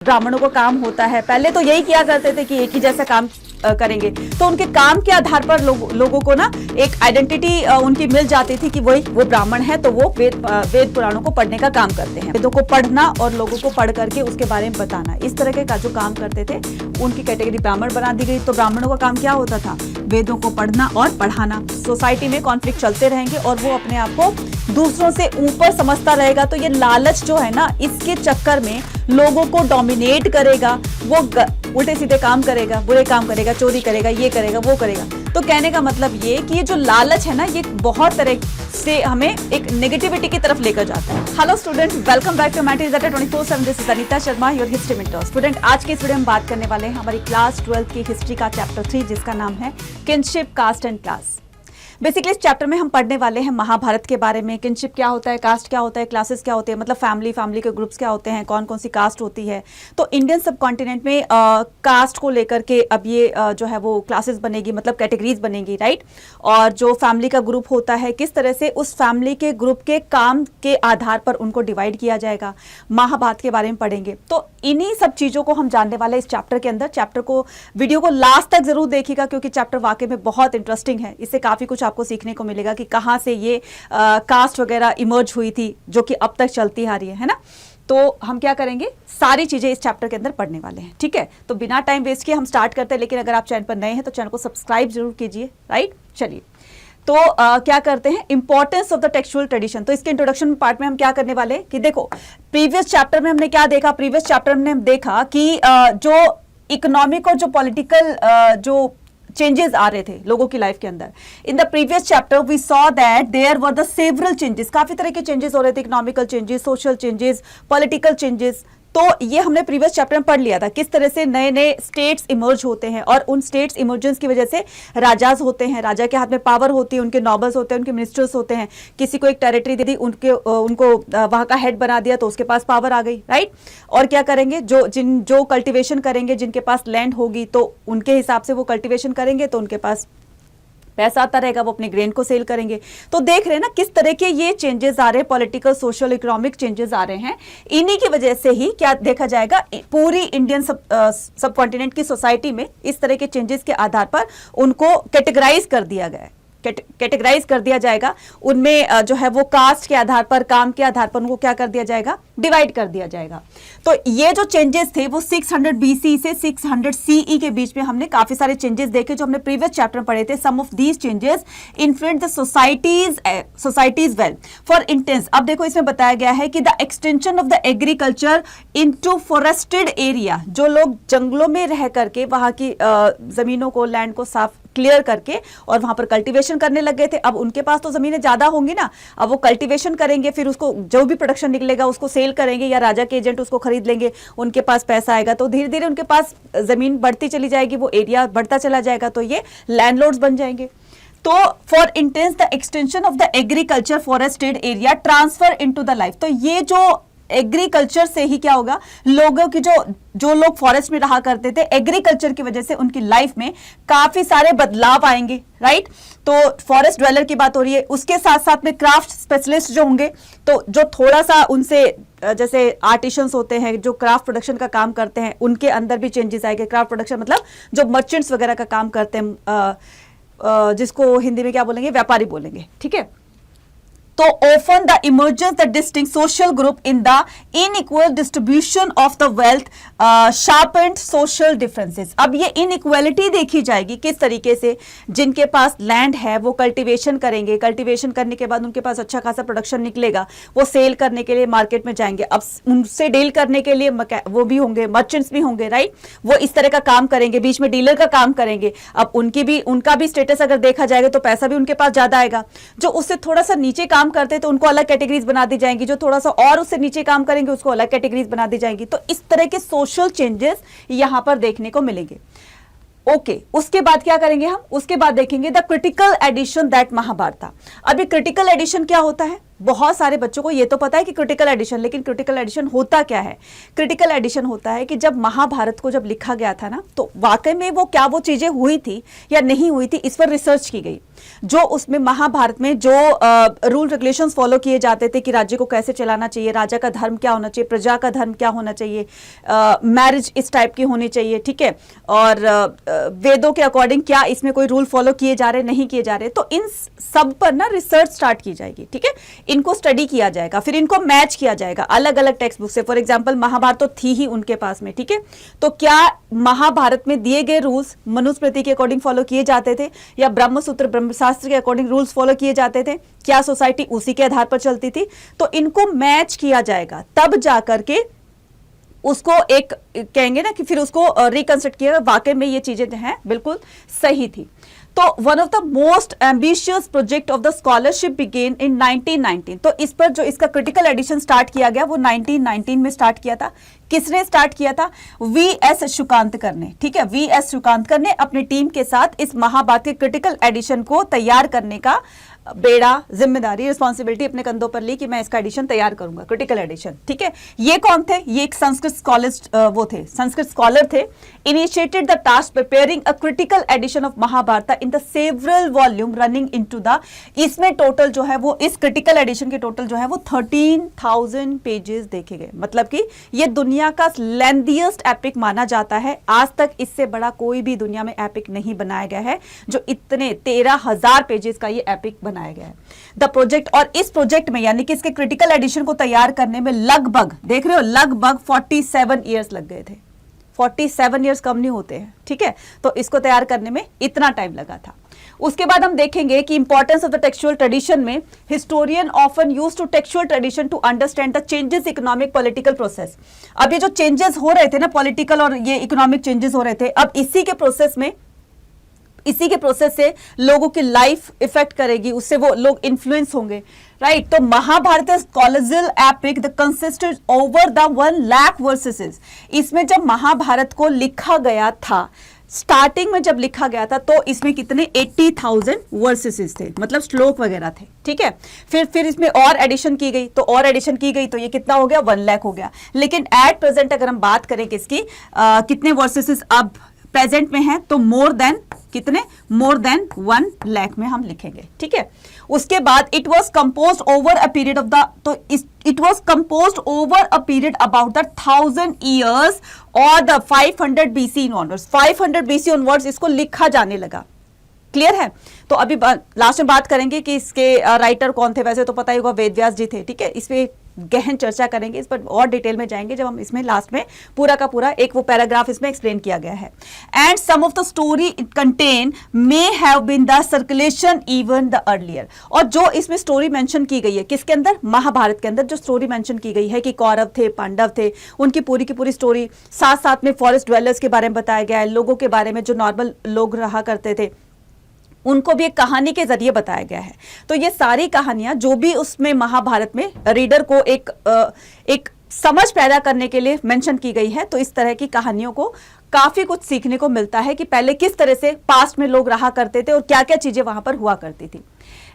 ब्राह्मणों को काम होता है, पहले तो यही किया करते थे कि एक ही जैसा काम करेंगे, तो उनके काम के आधार पर लोगों को ना एक आइडेंटिटी उनकी मिल जाती थी कि वो ब्राह्मण है, तो वो वेद पुराणों को पढ़ने का काम करते हैं। वेदों को पढ़ना और लोगों को पढ़ करके उसके बारे में बताना, इस तरह के जो काम करते थे उनकी कैटेगरी ब्राह्मण बना दी गई। तो ब्राह्मणों का काम क्या होता था? वेदों को पढ़ना और पढ़ाना। सोसाइटी में कॉन्फ्लिक्ट चलते रहेंगे और वो अपने आप को दूसरों से ऊपर समझता रहेगा। तो ये लालच जो है ना, इसके चक्कर में लोगों को डोमिनेट करेगा, वो उल्टे सीधे काम करेगा, बुरे काम करेगा, चोरी करेगा, ये करेगा, वो करेगा। तो कहने का मतलब ये कि ये जो लालच है ना, ये बहुत तरह से हमें एक नेगेटिविटी की तरफ लेकर जाता है। Hello students, welcome back to Mat 24/7। This is Anita Sharma, your history mentor. Student, आज की इस वीडियो में बात करने वाले हैं हमारी क्लास 12 की हिस्ट्री का चैप्टर 3, जिसका नाम है kinship, caste and class. Basically इस चैप्टर में हम पढ़ने वाले हैं महाभारत के बारे में। किनशिप क्या होता है, कास्ट क्या होता है, क्लासेस क्या होते हैं, मतलब फैमिली के ग्रुप्स क्या होते हैं, कौन कौन सी कास्ट होती है। तो इंडियन सब कॉन्टिनेंट में कास्ट को लेकर के अब ये जो है वो क्लासेस बनेगी, मतलब कैटेगरीज बनेगी, राइट। और जो फैमिली का ग्रुप होता है, किस तरह से उस फैमिली के ग्रुप के काम के आधार पर उनको डिवाइड किया जाएगा, महाभारत के बारे में पढ़ेंगे। तो इन्हीं सब चीज़ों को हम जानने वाले इस चैप्टर के अंदर। चैप्टर को, वीडियो को लास्ट तक जरूर देखिएगा, क्योंकि चैप्टर वाकई में बहुत इंटरेस्टिंग है। इससे काफ़ी कुछ आपको सीखने को मिलेगा कि कहां से ये कास्ट वगैरह इमर्ज हुई थी, जो कि अब तक चलती आ रही है ना। तो हम क्या करेंगे, सारी चीजें इस चैप्टर के अंदर पढ़ने वाले हैं, ठीक है। तो बिना टाइम वेस्ट किए हम स्टार्ट करते हैं। लेकिन अगर आप चैनल पर नए हैं तो चैनल को सब्सक्राइब जरूर कीजिए, राइट। चलिए, तो क्या करते हैं, importance of the textual tradition. तो इसके इंट्रोडक्शन पार्ट में हम क्या करने वाले हैं कि देखो, प्रीवियस चैप्टर में हमने क्या देखा, प्रीवियस चैप्टर में हम देखा कि जो इकोनॉमिक और जो पॉलिटिकल जो चेंजेस आ रहे थे लोगों की लाइफ के अंदर, in the previous chapter we saw that there were the several changes. काफी तरह के चेंजेस हो रहे थे, economical changes, social changes, political changes. तो ये हमने प्रीवियस चैप्टर में पढ़ लिया था, किस तरह से नए नए स्टेट्स इमर्ज होते हैं और उन स्टेट्स इमर्जेंस की वजह से राजाज होते हैं, राजा के हाथ में पावर होती है, उनके नॉबल्स होते हैं, उनके मिनिस्टर्स होते हैं। किसी को एक टेरिटरी दे दी, उनको वहां का हेड बना दिया, तो उसके पास पावर आ गई, राइट। और क्या करेंगे, जो कल्टिवेशन करेंगे, जिनके पास लैंड होगी, तो उनके हिसाब से वो कल्टिवेशन करेंगे, तो उनके पास पैसा आता रहेगा, वो अपने ग्रेन को सेल करेंगे। तो देख रहे हैं ना किस तरह के ये चेंजेस आ रहे हैं, पॉलिटिकल, सोशल, इकोनॉमिक चेंजेस आ रहे हैं। इन्हीं की वजह से ही क्या देखा जाएगा, पूरी इंडियन सब कॉन्टिनेंट की सोसाइटी में इस तरह के चेंजेस के आधार पर उनको कैटेगराइज कर दिया गया है, कैटेगराइज कर दिया जाएगा। उनमें जो है वो कास्ट के आधार पर, काम के आधार पर उनको क्या कर दिया जाएगा, डिवाइड कर दिया जाएगा। तो ये जो चेंजेस थे वो 600 BC से 600 CE के बीच में हमने काफी सारे चेंजेस देखे, जो हमने प्रीवियस चैप्टर में पढ़े थे। Some of these changes influence the societies well. For instance, अब देखो इसमें बताया गया है कि the extension of the agriculture into forested area, जो लोग जंगलों में रह करके वहां की जमीनों को, लैंड को साफ क्लियर करके और वहां पर कल्टीवेशन करने लग गए थे। अब उनके पास तो जमीनें ज्यादा होंगी ना, अब वो कल्टीवेशन करेंगे, फिर उसको जो भी प्रोडक्शन निकलेगा उसको सेल करेंगे, या राजा के एजेंट उसको खरीद लेंगे, उनके पास पैसा आएगा, तो धीरे धीरे उनके पास जमीन बढ़ती चली जाएगी, वो एरिया बढ़ता चला जाएगा, तो ये लैंडलॉर्ड्स बन जाएंगे। तो for intense the extension of the agriculture forested area transfer into the life. तो ये जो एग्रीकल्चर से ही क्या होगा, लोगों की जो लोग फॉरेस्ट में रहा करते थे, एग्रीकल्चर की वजह से उनकी लाइफ में काफी सारे बदलाव आएंगे, राइट। तो फॉरेस्ट ड्वेलर की बात हो रही है, उसके साथ साथ में क्राफ्ट स्पेशलिस्ट जो होंगे, तो जो थोड़ा सा उनसे जैसे आर्टिशंस होते हैं जो क्राफ्ट प्रोडक्शन का काम करते हैं, उनके अंदर भी चेंजेस आएंगे। क्राफ्ट प्रोडक्शन मतलब जो मर्चेंट्स वगैरह का काम करते हैं, जिसको हिंदी में क्या बोलेंगे, व्यापारी बोलेंगे, ठीक है। तो often the emergence the distinct social group in the unequal distribution of the wealth sharpened social differences। अब ये inequality देखी जाएगी किस तरीके से, जिनके पास लैंड है वो कल्टीवेशन करेंगे, कल्टीवेशन करने के बाद उनके पास अच्छा खासा प्रोडक्शन निकलेगा, वो सेल करने के लिए मार्केट में जाएंगे। अब उनसे डील करने के लिए वो भी होंगे, मर्चेंट्स भी होंगे, राइट। वो इस तरह का काम करेंगे, बीच में डीलर का काम करेंगे। अब उनका भी स्टेटस अगर देखा जाएगा तो पैसा भी उनके पास ज्यादा आएगा। जो उससे थोड़ा सा नीचे काम करते तो उनको अलग कैटेगरीज बना दी जाएंगी, जो थोड़ा सा और उससे नीचे काम करेंगे उसको अलग कैटेगरीज बना दी जाएंगी। तो इस तरह के सोशल चेंजेस यहां पर देखने को मिलेंगे। ओके, उसके बाद क्या करेंगे हम, उसके बाद देखेंगे the critical edition that Mahabharata था। अभी क्रिटिकल एडिशन क्या होता है, बहुत सारे बच्चों को ये तो पता है कि क्रिटिकल एडिशन, लेकिन क्रिटिकल एडिशन होता क्या है। क्रिटिकल एडिशन होता है कि जब महाभारत को जब लिखा गया था ना, तो वाकई में वो चीजें हुई थी या नहीं हुई थी, इस पर रिसर्च की गई। जो उसमें महाभारत में जो रूल रेगुलेशंस फॉलो किए जाते थे कि राज्य को कैसे चलाना चाहिए, राजा का धर्म क्या होना चाहिए, प्रजा का धर्म क्या होना चाहिए, मैरिज इस टाइप की होनी चाहिए, ठीक है, और वेदों के अकॉर्डिंग क्या इसमें कोई रूल फॉलो किए जा रहे नहीं किए जा रहे, तो इन सब पर ना रिसर्च स्टार्ट की जाएगी, ठीक है, इनको स्टडी किया जाएगा, फिर इनको मैच किया जाएगा अलग अलग टेक्स्ट बुक से। फॉर एग्जाम्पल महाभारत तो थी ही उनके पास में, ठीक है, तो क्या महाभारत में दिए गए रूल्स मनुस्मृति के अकॉर्डिंग फॉलो किए जाते थे या ब्रह्मसूत्र ब्रह्मशास्त्र के अकॉर्डिंग रूल्स फॉलो किए जाते थे, क्या सोसाइटी उसी के आधार पर चलती थी, तो इनको मैच किया जाएगा, तब जाकर के उसको एक कहेंगे ना कि फिर उसको रिकंस्ट्रक्ट किया वाकई में ये चीजें जो हैं बिल्कुल सही थी। तो one of the most ambitious project of the scholarship began in 1919। तो इस पर जो इसका क्रिटिकल एडिशन स्टार्ट किया गया वो 1919 में स्टार्ट किया था। किसने स्टार्ट किया था? वी.एस. शुकांतकर ने, ठीक है, वी.एस. शुकांतकर ने अपनी टीम के साथ इस महाभारत के क्रिटिकल एडिशन को तैयार करने का बेड़ा, जिम्मेदारी, रिस्पॉन्सिबिलिटी अपने कंधों पर ली कि मैं इसका एडिशन तैयार करूंगा, क्रिटिकल एडिशन, ठीक है। ये कौन थे? ये एक संस्कृत स्कॉलर वो थे, संस्कृत स्कॉलर थे। Initiated the task preparing a critical edition of Mahabharata in the several volume running into the, इसमें टोटल जो है वो इस क्रिटिकल एडिशन के टोटल जो है वो 13,000 पेजेस देखे गए। मतलब कि ये दुनिया का लेंथीएस्ट एपिक माना जाता है। आज तक इससे बड़ा कोई भी दुनिया में एपिक नहीं बनाया गया है जो इतने 13,000 पेजेस का ये एपिक बनाया गया है। द प्रोजेक्ट, और इस प्रोजेक्ट में यानी कि इसके क्रिटिकल एडिशन को तैयार करने में लगभग, देख रहे हो, लगभग 47 ईयर्स लग गए थे। 47 ईयर्स कम नहीं होते हैं, ठीक है, तो इसको तैयार करने में इतना टाइम लगा था। उसके बाद हम देखेंगे कि importance of the textual tradition में historian often use to textual tradition to understand the changes economic political process. अब ये जो चेंजेस हो रहे थे ना, पॉलिटिकल और ये इकोनॉमिक चेंजेस हो रहे थे, अब इसी के प्रोसेस से लोगों की लाइफ इफेक्ट करेगी, उससे वो लोग इन्फ्लुएंस होंगे, राइट। तो Mahabharata colossal epic the consisted over the 1 lakh verses. इसमें जब महाभारत को लिखा गया था, स्टार्टिंग में जब लिखा गया था तो इसमें कितने 80,000 वर्सेस थे, मतलब श्लोक वगैरह थे, ठीक है। फिर इसमें और एडिशन की गई, तो और एडिशन की गई तो ये कितना हो गया? 1 लाख हो गया। लेकिन एट प्रेजेंट अगर हम बात करें किसकी, कितने वर्सेस अब प्रेजेंट में है, तो मोर देन 1 लाख में हम लिखेंगे, ठीक है। उसके बाद it was compose over a period of the, तो it was compose over a period about the 1000 years और the 500 BC onwards. 500 BC onwards इसको लिखा जाने लगा। क्लियर है? तो अभी लास्ट में बात करेंगे कि इसके राइटर कौन थे। वैसे तो पता ही होगा वेद व्यास जी थे, ठीक है। इस पे गहन चर्चा करेंगे, इस पर और डिटेल में जाएंगे जब हम इसमें लास्ट में पूरा का पूरा एक वो पैराग्राफ इसमें एक्सप्लेन किया गया है। And some of the story it contain may have been the circulation even the earlier. और जो इसमें स्टोरी मेंशन की गई है किसके अंदर? महाभारत के अंदर जो स्टोरी मेंशन की गई है कि कौरव थे, पांडव थे, उनकी पूरी की पूरी स्टोरी, साथ साथ में फॉरेस्ट ड्वेलर्स के बारे में बताया गया है, लोगों के बारे में जो नॉर्मल लोग रहा करते थे उनको भी एक कहानी के जरिए बताया गया है। तो ये सारी कहानियां जो भी उसमें महाभारत में रीडर को एक समझ पैदा करने के लिए मेंशन की गई है। तो इस तरह की कहानियों को काफी कुछ सीखने को मिलता है कि पहले किस तरह से पास्ट में लोग रहा करते थे और क्या क्या चीजें वहां पर हुआ करती थी।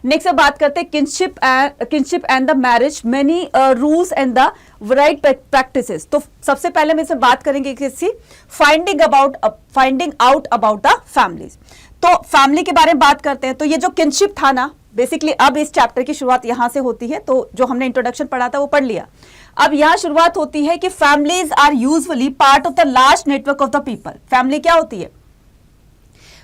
नेक्स्ट बात करते हैं kinship and the marriage, many rules and the right practices. तो सबसे पहले हम इसमें बात करेंगे किसी finding out about the families. तो फैमिली के बारे में बात करते हैं। तो ये जो किनशिप था ना, बेसिकली अब इस चैप्टर की शुरुआत यहां से होती है। तो जो हमने इंट्रोडक्शन पढ़ा था वो पढ़ लिया। अब यहां शुरुआत होती है कि families are usually part of the large network of the people. Family क्या होती है?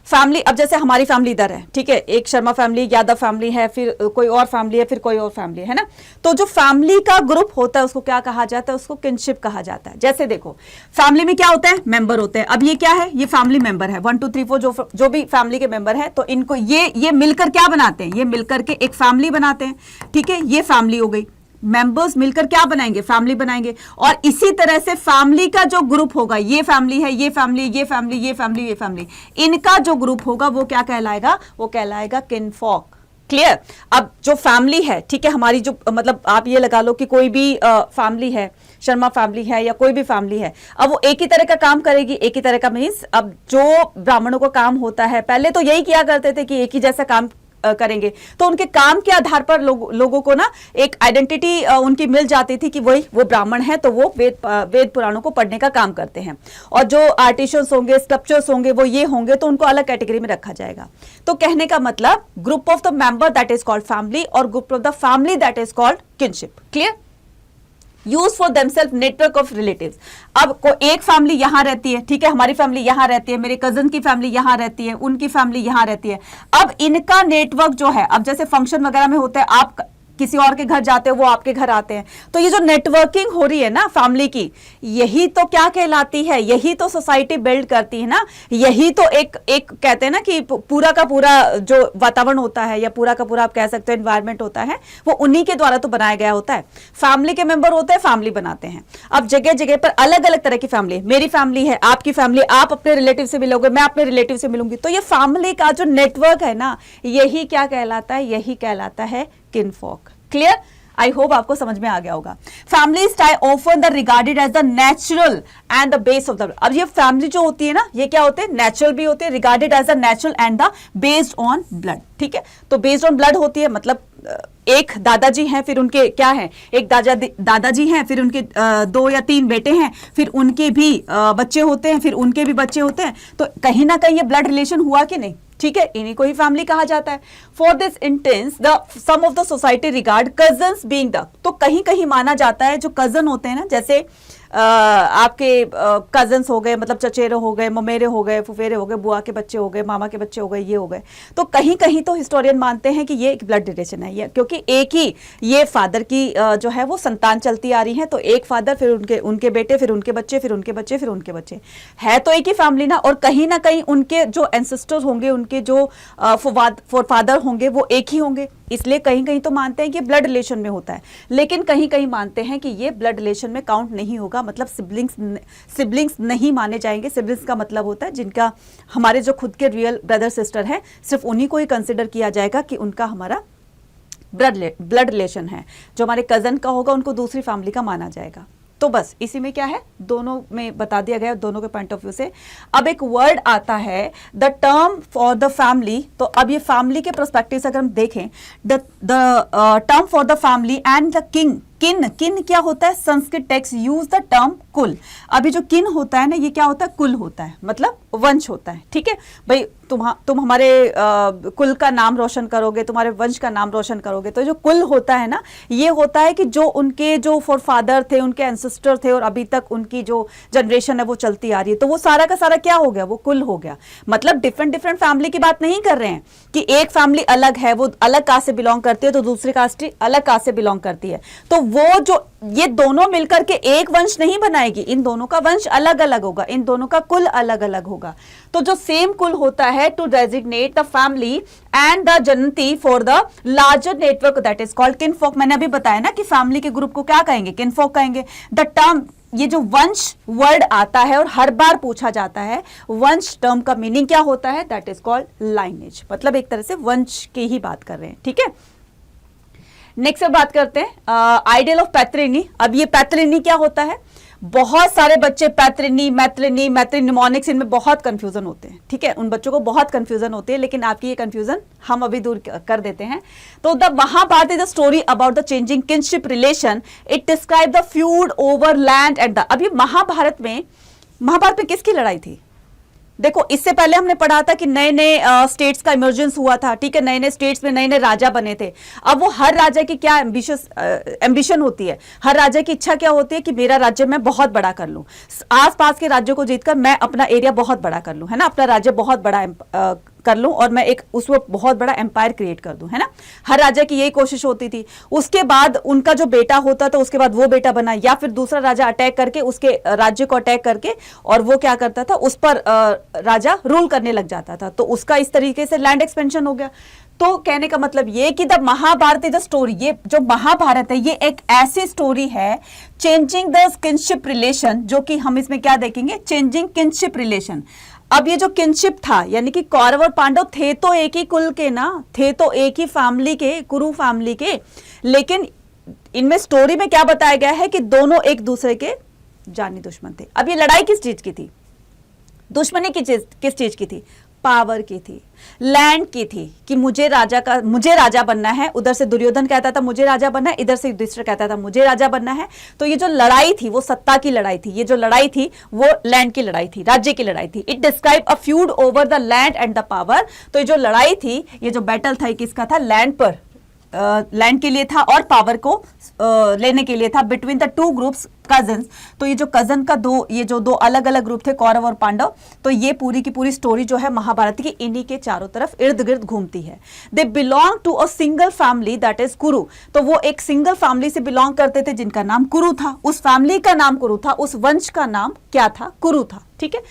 फैमिली, अब जैसे हमारी फैमिली इधर है, ठीक है, एक शर्मा फैमिली, यादव फैमिली है, फिर कोई और फैमिली है, फिर कोई और फैमिली है ना। तो जो फैमिली का ग्रुप होता है उसको क्या कहा जाता है? उसको किनशिप कहा जाता है। जैसे देखो फैमिली में क्या होता है? मेंबर होते हैं। अब ये क्या है? ये फैमिली मेंबर है, 1 2 3 4 जो भी फैमिली के मेंबर है, तो इनको ये मिलकर क्या बनाते हैं? ये मिलकर के एक फैमिली बनाते हैं, ठीक है। ये फैमिली हो गई, मेंबर्स मिलकर क्या बनाएंगे? फैमिली बनाएंगे। और इसी तरह से फैमिली का जो ग्रुप होगा, ये फैमिली है, ये फैमिली, ये फैमिली, ये फैमिली, ये फैमिली, इनका जो ग्रुप होगा वो क्या कहलाएगा? वो कहलाएगा किनफॉक। क्लियर? अब जो फैमिली है, ठीक है, हमारी जो मतलब आप ये लगा लो कि कोई भी फैमिली है, शर्मा फैमिली है या कोई भी फैमिली है, अब वो एक ही तरह का काम करेगी। एक ही तरह का मीन्स अब जो ब्राह्मणों का काम होता है, पहले तो यही किया करते थे कि एक ही जैसा काम करेंगे तो उनके काम के आधार पर लोगों को ना एक आइडेंटिटी उनकी मिल जाती थी कि वो ब्राह्मण है, तो वो वेद पुराणों को पढ़ने का काम करते हैं। और जो आर्टिशियंस होंगे, स्कल्पचर्स होंगे, वो ये होंगे, तो उनको अलग कैटेगरी में रखा जाएगा। तो कहने का मतलब group of the member that is called family और group of the family that is called kinship. Clear? Use for themself network of relatives. अब को एक फैमिली यहां रहती है, ठीक है, हमारी फैमिली यहां रहती है, मेरे कजन की फैमिली यहां रहती है, उनकी फैमिली यहां रहती है। अब इनका नेटवर्क जो है, अब जैसे फंक्शन वगैरह में होता है, आप किसी और के घर जाते हो, वो आपके घर आते हैं, तो ये जो नेटवर्किंग हो रही है ना फैमिली की, यही तो क्या कहलाती है, यही तो सोसाइटी बिल्ड करती है ना। यही तो एक कहते हैं ना कि पूरा का पूरा जो वातावरण होता है या पूरा का पूरा आप कह सकते हो एनवायरनमेंट होता है, वो उन्हीं के द्वारा तो बनाया गया होता है। फैमिली के मेंबर होते हैं, फैमिली बनाते हैं। अब जगह जगह पर अलग अलग तरह की फैमिली, मेरी फैमिली है, आपकी फैमिली, आप अपने रिलेटिव से मिलोगे, मैं अपने रिलेटिव से मिलूंगी, तो ये फैमिली का जो नेटवर्क है ना, यही क्या कहलाता है, यही कहलाता है किनफॉक। क्लियर? आई होप आपको समझ में आ गया होगा। Family tie often the regarded as the natural and the base of the. अब ये फैमिली जो होती है ना, ये क्या होते हैं, नेचुरल भी होते हैं, regarded as the natural and the based on blood. ठीक है, तो बेस्ड ऑन ब्लड होती है, मतलब एक दादाजी हैं, फिर उनके क्या है, एक दादाजी हैं, फिर उनके 2 या 3 बेटे हैं, फिर उनके भी बच्चे होते हैं, फिर उनके भी बच्चे होते हैं, तो कहीं ना कहीं ये ब्लड रिलेशन हुआ कि नहीं। ठीक है, इन्हीं को ही फैमिली कहा जाता है। For this intense the some of the society regard cousins being the, तो कहीं कहीं माना जाता है जो कजन होते हैं ना, जैसे आपके कजन्स हो गए, मतलब चचेरे हो गए, ममेरे हो गए, फुफेरे हो गए, बुआ के बच्चे हो गए, मामा के बच्चे हो गए, ये हो गए, तो कहीं कहीं तो हिस्टोरियन मानते हैं कि ये एक ब्लड रिलेशन है, ये क्योंकि एक ही ये फादर की जो है वो संतान चलती आ रही है, तो एक फादर, फिर उनके बेटे, फिर उनके बच्चे, फिर उनके बच्चे, फिर उनके बच्चे, है तो एक ही फैमिली ना। और कहीं ना कहीं उनके जो एंसेस्टर्स होंगे, उनके जो फोरफादर होंगे, वो एक ही होंगे, इसलिए कहीं कहीं तो मानते हैं कि ब्लड रिलेशन में होता है, लेकिन कहीं कहीं मानते हैं कि ये ब्लड रिलेशन में काउंट नहीं होगा, मतलब सिबलिंग्स नहीं माने जाएंगे। सिबलिंग्स का मतलब होता है जिनका हमारे जो खुद के रियल ब्रदर सिस्टर हैं, सिर्फ उन्हीं को ही कंसिडर किया जाएगा कि उनका हमारा ब्लड रिलेशन है। जो हमारे कजन का होगा उनको दूसरी फैमिली का माना जाएगा। तो बस इसी में क्या है, दोनों में बता दिया गया, दोनों के पॉइंट ऑफ व्यू से। अब एक वर्ड आता है the term for the family, तो अब ये फैमिली के पर्सपेक्टिव से अगर हम देखें, the term for the family and the किन क्या होता है, Sanskrit text use the term कुल। अभी जो किन होता है ना, ये क्या होता है, कुल होता है, मतलब वंश होता है। ठीक है भाई, तुम हमारे कुल का नाम रोशन करोगे, तुम्हारे वंश का नाम रोशन करोगे, तो जो कुल होता है ना, ये होता है कि जो उनके जो फोरफादर थे, उनके एंसेस्टर थे, और अभी तक उनकी जो जनरेशन है वो चलती आ रही है, तो वो सारा का सारा क्या हो गया, वो कुल हो गया। मतलब डिफरेंट फैमिली की बात नहीं कर रहे हैं कि एक फैमिली अलग है, वो अलग कास्ट से बिलोंग करती है, तो दूसरी कास्ट अलग कास्ट से बिलोंग करती है, तो वो जो ये दोनों मिलकर के एक वंश नहीं बनाएगी, इन दोनों का वंश अलग अलग होगा, इन दोनों का कुल अलग अलग होगा। तो जो सेम कुल होता है to designate the family and the जनती for the larger network that is called kinfolk. मैंने अभी बताया ना कि फैमिली के ग्रुप को क्या कहेंगे, किनफॉक कहेंगे। द टर्म, ये जो वंश वर्ड आता है और हर बार पूछा जाता है, वंश टर्म का मीनिंग क्या होता है, दैट इज कॉल्ड लाइनेज, मतलब एक तरह से वंश की ही बात कर रहे हैं। ठीक है, नेक्स्ट बात करते हैं आइडियल ऑफ पैट्रिनी। अब ये पैट्रिनी क्या होता है, बहुत सारे बच्चे पैट्रिनी, मैट्रिनी, मैट्रिनिमोनिक्स, इनमें बहुत कंफ्यूजन होते हैं। ठीक है, उन बच्चों को बहुत कंफ्यूजन होती है, लेकिन आपकी ये कंफ्यूजन हम अभी दूर कर देते हैं। तो the Mahabharata is the story about the changing kinship relation, it describe the feud over land at the. अभी महाभारत में किसकी लड़ाई थी, देखो इससे पहले हमने पढ़ा था कि नए नए स्टेट्स का इमर्जेंस हुआ था। ठीक है, नए नए स्टेट्स में नए नए राजा बने थे। अब वो हर राजा की क्या एम्बिशन होती है, हर राजा की इच्छा क्या होती है कि मेरा राज्य मैं बहुत बड़ा कर लूं, आसपास के राज्यों को जीतकर मैं अपना एरिया बहुत बड़ा कर लूं, है ना, अपना राज्य बहुत बड़ा कर लूं और मैं एक उसमें बहुत बड़ा एम्पायर क्रिएट कर दूं, है ना। हर राजा की यही कोशिश होती थी। उसके बाद उनका जो बेटा होता था, उसके बाद वो बेटा बना, या फिर दूसरा राजा अटैक करके उसके राज्य को अटैक करके, और वो क्या करता था, उस पर राजा रूल करने लग जाता था, तो उसका इस तरीके से लैंड एक्सपेंशन हो गया। तो कहने का मतलब ये कि the Mahabharata is the story, ये जो महाभारत है ये एक ऐसी स्टोरी है चेंजिंग द किनशिप रिलेशन, जो कि हम इसमें क्या देखेंगे, चेंजिंग किनशिप रिलेशन। अब ये जो किनशिप था, यानी कि कौरव और पांडव थे तो एक ही कुल के ना, थे तो एक ही फैमिली के, कुरु फैमिली के, लेकिन इनमें स्टोरी में क्या बताया गया है कि दोनों एक दूसरे के जानी दुश्मन थे। अब ये लड़ाई किस चीज की थी, दुश्मनी किस चीज की थी, पावर की थी, लैंड की थी, कि मुझे राजा बनना है। उधर से दुर्योधन कहता था मुझे राजा बनना है, इधर से युधिष्ठिर कहता था मुझे राजा बनना है। तो ये जो लड़ाई थी वो सत्ता की लड़ाई थी, ये जो लड़ाई थी वो लैंड की लड़ाई थी, राज्य की लड़ाई थी। It describe a feud over the land and the power. तो ये जो लड़ाई थी, ये जो बैटल था, किसका था? लैंड पर, लैंड के लिए था और पावर को लेने के लिए था, between the two groups cousins. तो ये जो कजन का ये जो दो अलग अलग ग्रुप थे, कौरव और पांडव, तो ये पूरी की पूरी स्टोरी जो है महाभारत की इन्हीं के चारों तरफ इर्द गिर्द घूमती है। They belong to a single family that is Kuru. तो वो एक सिंगल फैमिली से बिलोंग करते थे जिनका नाम कुरु था, उस फैमिली का नाम कुरु था, उस वंश का नाम क्या था? कुरु था। ठीक है,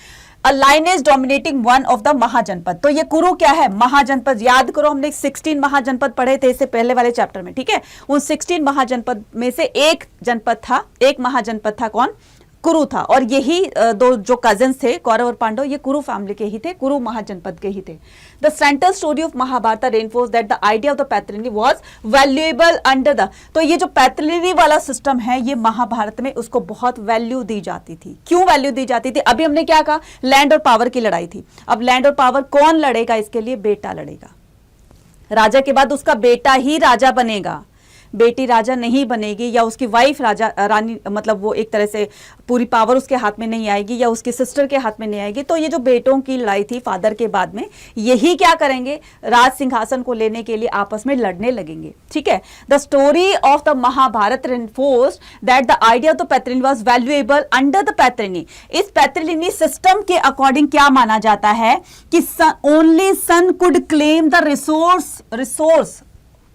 A lineage dominating one of the महाजनपद। तो ये कुरु क्या है? महाजनपद। याद करो, हमने 16 महाजनपद पढ़े थे इससे पहले वाले चैप्टर में। ठीक है, उन 16 महाजनपद में से एक जनपद था, एक महाजनपद था, कौन? कुरु था। और यही दो जो कजन्स थे, कौरव और पांडव, ये कुरु फैमिली के ही थे, कुरु महाजनपद के ही थे। The central story of Mahabharata reinforce that the idea of the patriliny was valuable under the. तो ये जो पैतृनी वाला सिस्टम है, ये महाभारत में उसको बहुत वैल्यू दी जाती थी। क्यों वैल्यू दी जाती थी? अभी हमने क्या कहा? लैंड और पावर की लड़ाई थी। अब लैंड और पावर कौन लड़ेगा? इसके लिए बेटा लड़ेगा। राजा के बाद उसका बेटा ही राजा बनेगा, बेटी राजा नहीं बनेगी, या उसकी वाइफ राजा रानी, मतलब वो एक तरह से पूरी पावर उसके हाथ में नहीं आएगी, या उसकी सिस्टर के हाथ में नहीं आएगी। तो ये जो बेटों की लड़ाई थी फादर के बाद में, यही क्या करेंगे? राज सिंहासन को लेने के लिए आपस में लड़ने लगेंगे। ठीक है, the story of the Mahabharata reinforced that the idea of the patriliny was valuable under the patriliny. इस पैतृनी सिस्टम के अकॉर्डिंग क्या माना जाता है कि only son could claim the resource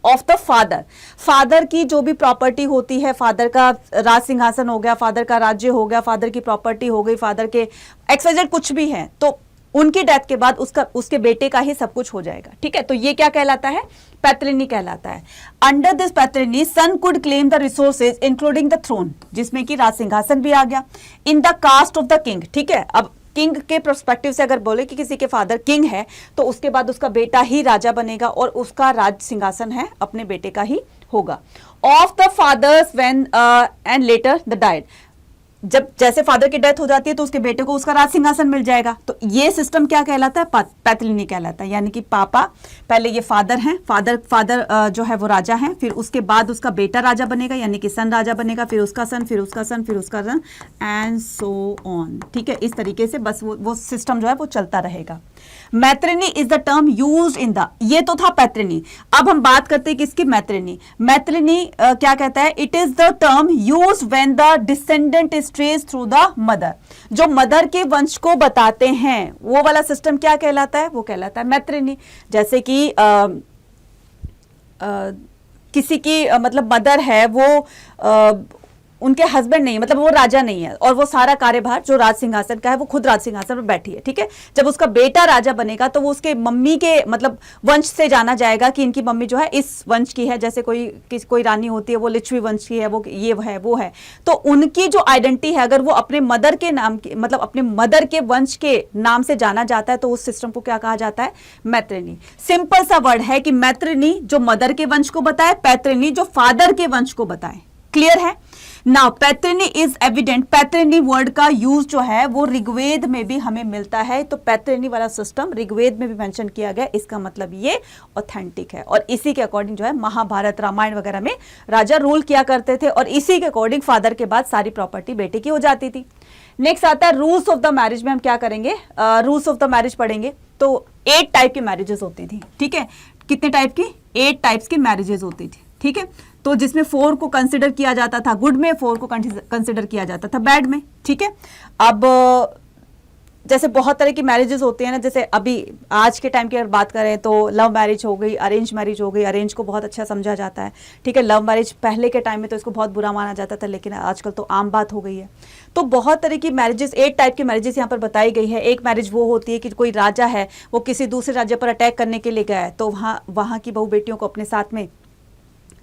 of the father. Father की जो भी प्रॉपर्टी होती है, फादर का राज सिंहासन हो गया, फादर का राज्य हो गया, फादर की प्रॉपर्टी हो गई, फादर के एक्सवाइजेड कुछ भी है, तो उनकी डेथ के बाद उसके बेटे का ही सब कुछ हो जाएगा। ठीक है, तो ये क्या कहलाता है? पैतृनी कहलाता है। Under this patriliny son could claim the resources including the throne, जिसमें कि राज सिंहासन भी आ गया, in the caste of the king. ठीक है, अब किंग के पर्सपेक्टिव से अगर बोले कि किसी के फादर किंग है, तो उसके बाद उसका बेटा ही राजा बनेगा और उसका राज सिंहासन है अपने बेटे का ही होगा। Of the fathers when and later the died. जब जैसे फादर की डेथ हो जाती है तो उसके बेटे को उसका राज सिंहासन मिल जाएगा। तो ये सिस्टम क्या कहलाता है? पैतृनी कहलाता है। यानी कि पापा, पहले ये फादर हैं, फादर जो है वो राजा हैं, फिर उसके बाद उसका बेटा राजा बनेगा, यानी कि सन राजा बनेगा, फिर उसका सन, फिर उसका सन, फिर उसका सन, एंड सो ऑन। ठीक है, इस तरीके से बस वो सिस्टम जो है वो चलता रहेगा। Matriliny is the term used in the, ये तो था पैतृनी। अब हम बात करते हैं किसकी? मैत्रिनी। मैत्रिनी क्या कहता है? It is the term used when the descendant is traced through the mother. जो मदर के वंश को बताते हैं, वो वाला सिस्टम क्या कहलाता है? वो कहलाता है मैत्रिनी। जैसे कि किसी की मतलब मदर है, वो उनके हस्बैंड नहीं है, मतलब वो राजा नहीं है, और वो सारा कार्यभार जो राज सिंहासन का है वो खुद राज सिंहासन पर बैठी है। ठीक है, जब उसका बेटा राजा बनेगा तो वो उसके मम्मी के मतलब वंश से जाना जाएगा कि इनकी मम्मी जो है इस वंश की है। जैसे कोई रानी होती है, वो लिच्छवी वंश की है, वो ये है वो है, तो उनकी जो आइडेंटिटी है, अगर वो अपने मदर के नाम के, मतलब अपने मदर के वंश के नाम से जाना जाता है, तो उस सिस्टम को क्या कहा जाता है? मैत्रिनी। सिंपल सा वर्ड है कि मैत्रिनी जो मदर के वंश को बताए, पैतृनी जो फादर के वंश को बताए। क्लियर है? Now patriliny is evident. Patriliny word का यूज जो है वो ऋग्वेद में भी हमें मिलता है। तो पैतृनी वाला सिस्टम ऋग्वेद में भी मेंशन किया गया, इसका मतलब ये ऑथेंटिक है, और इसी के अकॉर्डिंग जो है महाभारत रामायण वगैरह में राजा रूल किया करते थे, और इसी के अकॉर्डिंग फादर के बाद सारी प्रॉपर्टी बेटे की हो जाती थी। नेक्स्ट आता है रूल्स ऑफ द मैरिज में हम क्या करेंगे? रूल्स ऑफ द मैरिज पढ़ेंगे। तो 8 टाइप की मैरिजेस होती थी। ठीक है, कितने टाइप की? 8 टाइप्स की मैरिजेस होती थी। ठीक है, तो जिसमें 4 को कंसिडर किया जाता था गुड में, 4 को कंसिडर किया जाता था बैड में। ठीक है, अब जैसे बहुत तरह की मैरिजेस होती है ना, जैसे अभी आज के टाइम की अगर बात करें तो लव मैरिज हो गई, अरेंज मैरिज हो गई। अरेंज को बहुत अच्छा समझा जाता है। ठीक है, लव मैरिज पहले के टाइम में तो इसको बहुत बुरा माना जाता था, लेकिन आजकल तो आम बात हो गई है। तो बहुत तरह की मैरिजेस, 8 टाइप की मैरिजेस यहाँ पर बताई गई है। एक मैरिज वो होती है कि कोई राजा है, वो किसी दूसरे राज्य पर अटैक करने के लिए गया है, तो वहाँ की बहू बेटियों को अपने साथ में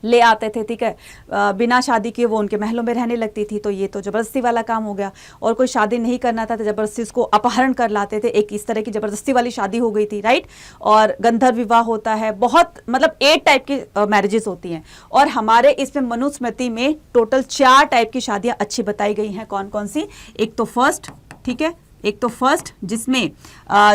ले आते थे। ठीक है, बिना शादी किए वो उनके महलों में रहने लगती थी, तो ये तो जबरदस्ती वाला काम हो गया। और कोई शादी नहीं करना था तो जबरदस्ती उसको अपहरण कर लाते थे, एक इस तरह की जबरदस्ती वाली शादी हो गई थी। राइट, और गंधर्व विवाह होता है, बहुत मतलब 8 टाइप की मैरिजेस होती हैं। और हमारे इसमें मनुस्मृति में टोटल 4 टाइप की शादियां अच्छी बताई गई हैं। कौन कौन सी? एक तो फर्स्ट, ठीक है, एक तो फर्स्ट जिसमें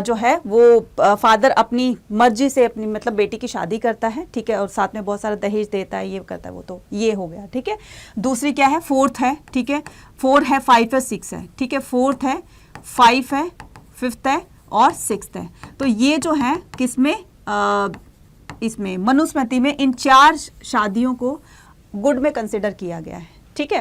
जो है वो फादर अपनी मर्जी से अपनी मतलब बेटी की शादी करता है, ठीक है, और साथ में बहुत सारा दहेज देता है, ये करता है, वो तो ये हो गया, ठीक है। दूसरी क्या है, फोर्थ है, ठीक है, 4 है, 5 है, 6 है, ठीक है, फोर्थ है, 5 है, 5th है और 6th है। तो ये जो है किसमें, इसमें मनुस्मृति में इन 4 शादियों को गुड में कंसिडर किया गया है, ठीक है।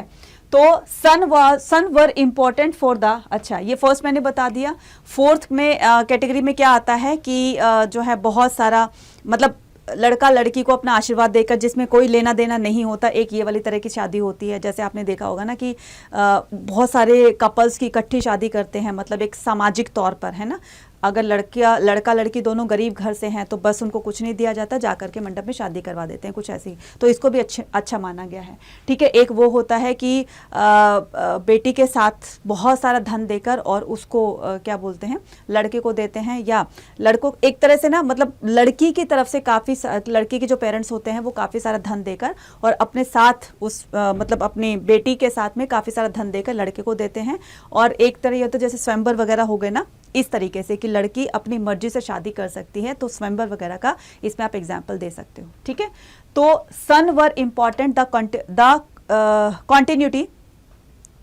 तो son were important for the, अच्छा ये फर्स्ट मैंने बता दिया। फोर्थ में कैटेगरी में क्या आता है कि जो है बहुत सारा मतलब लड़का लड़की को अपना आशीर्वाद देकर, जिसमें कोई लेना देना नहीं होता, एक ये वाली तरह की शादी होती है। जैसे आपने देखा होगा ना कि बहुत सारे कपल्स की इकट्ठी शादी करते हैं, मतलब एक सामाजिक तौर पर, है ना। अगर लड़का लड़की दोनों गरीब घर से हैं तो बस उनको कुछ नहीं दिया जाता, जाकर के मंडप में शादी करवा देते हैं, कुछ ऐसी। तो इसको भी अच्छा माना गया है, ठीक है। एक वो होता है कि बेटी के साथ बहुत सारा धन देकर और उसको क्या बोलते हैं, लड़के को देते हैं, या लड़कों एक तरह से ना मतलब लड़की की तरफ से काफ़ी, लड़की के जो पेरेंट्स होते हैं वो काफ़ी सारा धन देकर और अपने साथ उस मतलब अपनी बेटी के साथ में काफ़ी सारा धन देकर लड़के को देते हैं। और एक तरह ये तो जैसे स्वयंवर वगैरह हो गए ना, इस तरीके से कि लड़की अपनी मर्जी से शादी कर सकती है, तो स्वयंवर वगैरह का इसमें आप एग्जाम्पल दे सकते हो, ठीक है। तो son were important the continuity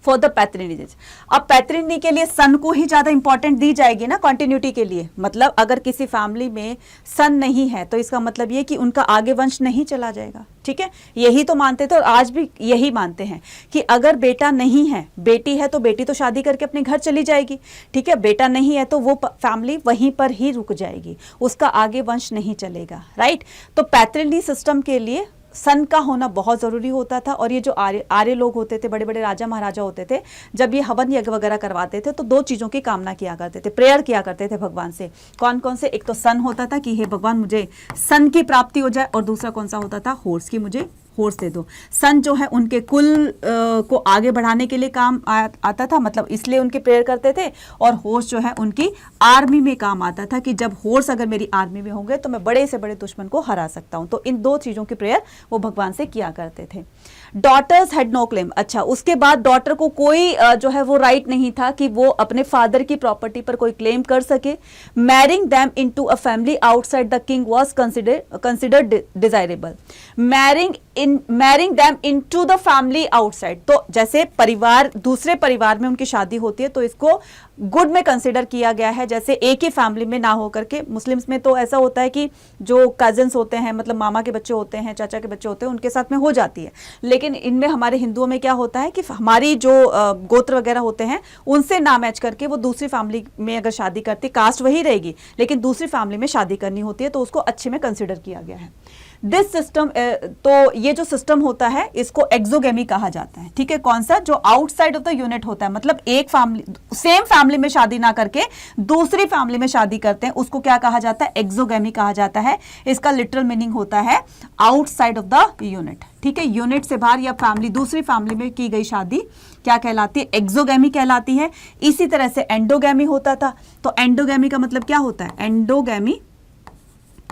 for the patrilineage. अब पैट्रिनी के लिए सन को ही ज्यादा इंपॉर्टेंट दी जाएगी ना कॉन्टिन्यूटी के लिए। मतलब अगर किसी फैमिली में सन नहीं है तो इसका मतलब ये कि उनका आगे वंश नहीं चला जाएगा, ठीक है। यही तो मानते थे और आज भी यही मानते हैं कि अगर बेटा नहीं है, बेटी है तो बेटी तो शादी करके अपने घर चली जाएगी, ठीक है। बेटा नहीं है तो वो फैमिली वहीं पर ही रुक जाएगी, उसका आगे वंश नहीं चलेगा, राइट। तो पैट्रिनी सिस्टम के लिए सन का होना बहुत ज़रूरी होता था। और ये जो आर्य लोग होते थे, बड़े बड़े राजा महाराजा होते थे, जब ये हवन यज्ञ वगैरह करवाते थे तो 2 चीज़ों की कामना किया करते थे, प्रेयर किया करते थे भगवान से। कौन कौन से, एक तो सन होता था कि हे भगवान मुझे सन की प्राप्ति हो जाए, और दूसरा कौन सा होता था, हॉर्स की, मुझे हॉर्स दे दो। सन जो है उनके कुल को आगे बढ़ाने के लिए काम आता था, मतलब इसलिए उनके प्रेयर करते थे। और हॉर्स जो है उनकी आर्मी में काम आता था कि जब हॉर्स अगर मेरी आर्मी में होंगे तो मैं बड़े से बड़े दुश्मन को हरा सकता हूं। तो इन 2 चीज़ों की प्रेयर वो भगवान से किया करते थे। Daughters had no claim. अच्छा, उसके बाद डॉटर को कोई जो है वो राइट नहीं था कि वो अपने फादर की प्रॉपर्टी पर कोई क्लेम कर सके। Marrying them into a family outside the king was considered desirable. Marrying them into the family outside, तो जैसे परिवार, दूसरे परिवार में उनकी शादी होती है तो इसको गुड में कंसिडर किया गया है। जैसे एक ही फैमिली में ना हो करके, मुस्लिम्स में तो ऐसा होता है कि जो कजिन्स होते हैं, मतलब मामा के बच्चे होते हैं, चाचा के बच्चे होते हैं, उनके साथ में हो जाती है। लेकिन इनमें हमारे हिंदुओं में क्या होता है कि हमारी जो गोत्र वगैरह होते हैं उनसे ना मैच करके वो दूसरी फैमिली में अगर शादी करती, कास्ट वही रहेगी लेकिन दूसरी फैमिली में शादी करनी होती है, तो उसको अच्छे में कंसिडर किया गया है। दिस सिस्टम, तो ये जो सिस्टम होता है इसको एक्सोगेमी कहा जाता है, ठीक है। कौन सा, जो आउटसाइड ऑफ द यूनिट होता है, मतलब एक फैमिली, सेम फैमिली में शादी ना करके दूसरी फैमिली में शादी करते हैं, उसको क्या कहा जाता है, एक्सोगेमी कहा जाता है। इसका लिटरल मीनिंग होता है आउटसाइड ऑफ द यूनिट, ठीक है। यूनिट से बाहर या फैमिली, दूसरी फैमिली में की गई शादी क्या कहलाती है, एक्सोगेमी कहलाती है। इसी तरह से एंडोगेमी होता था। तो एंडोगेमी का मतलब क्या होता है,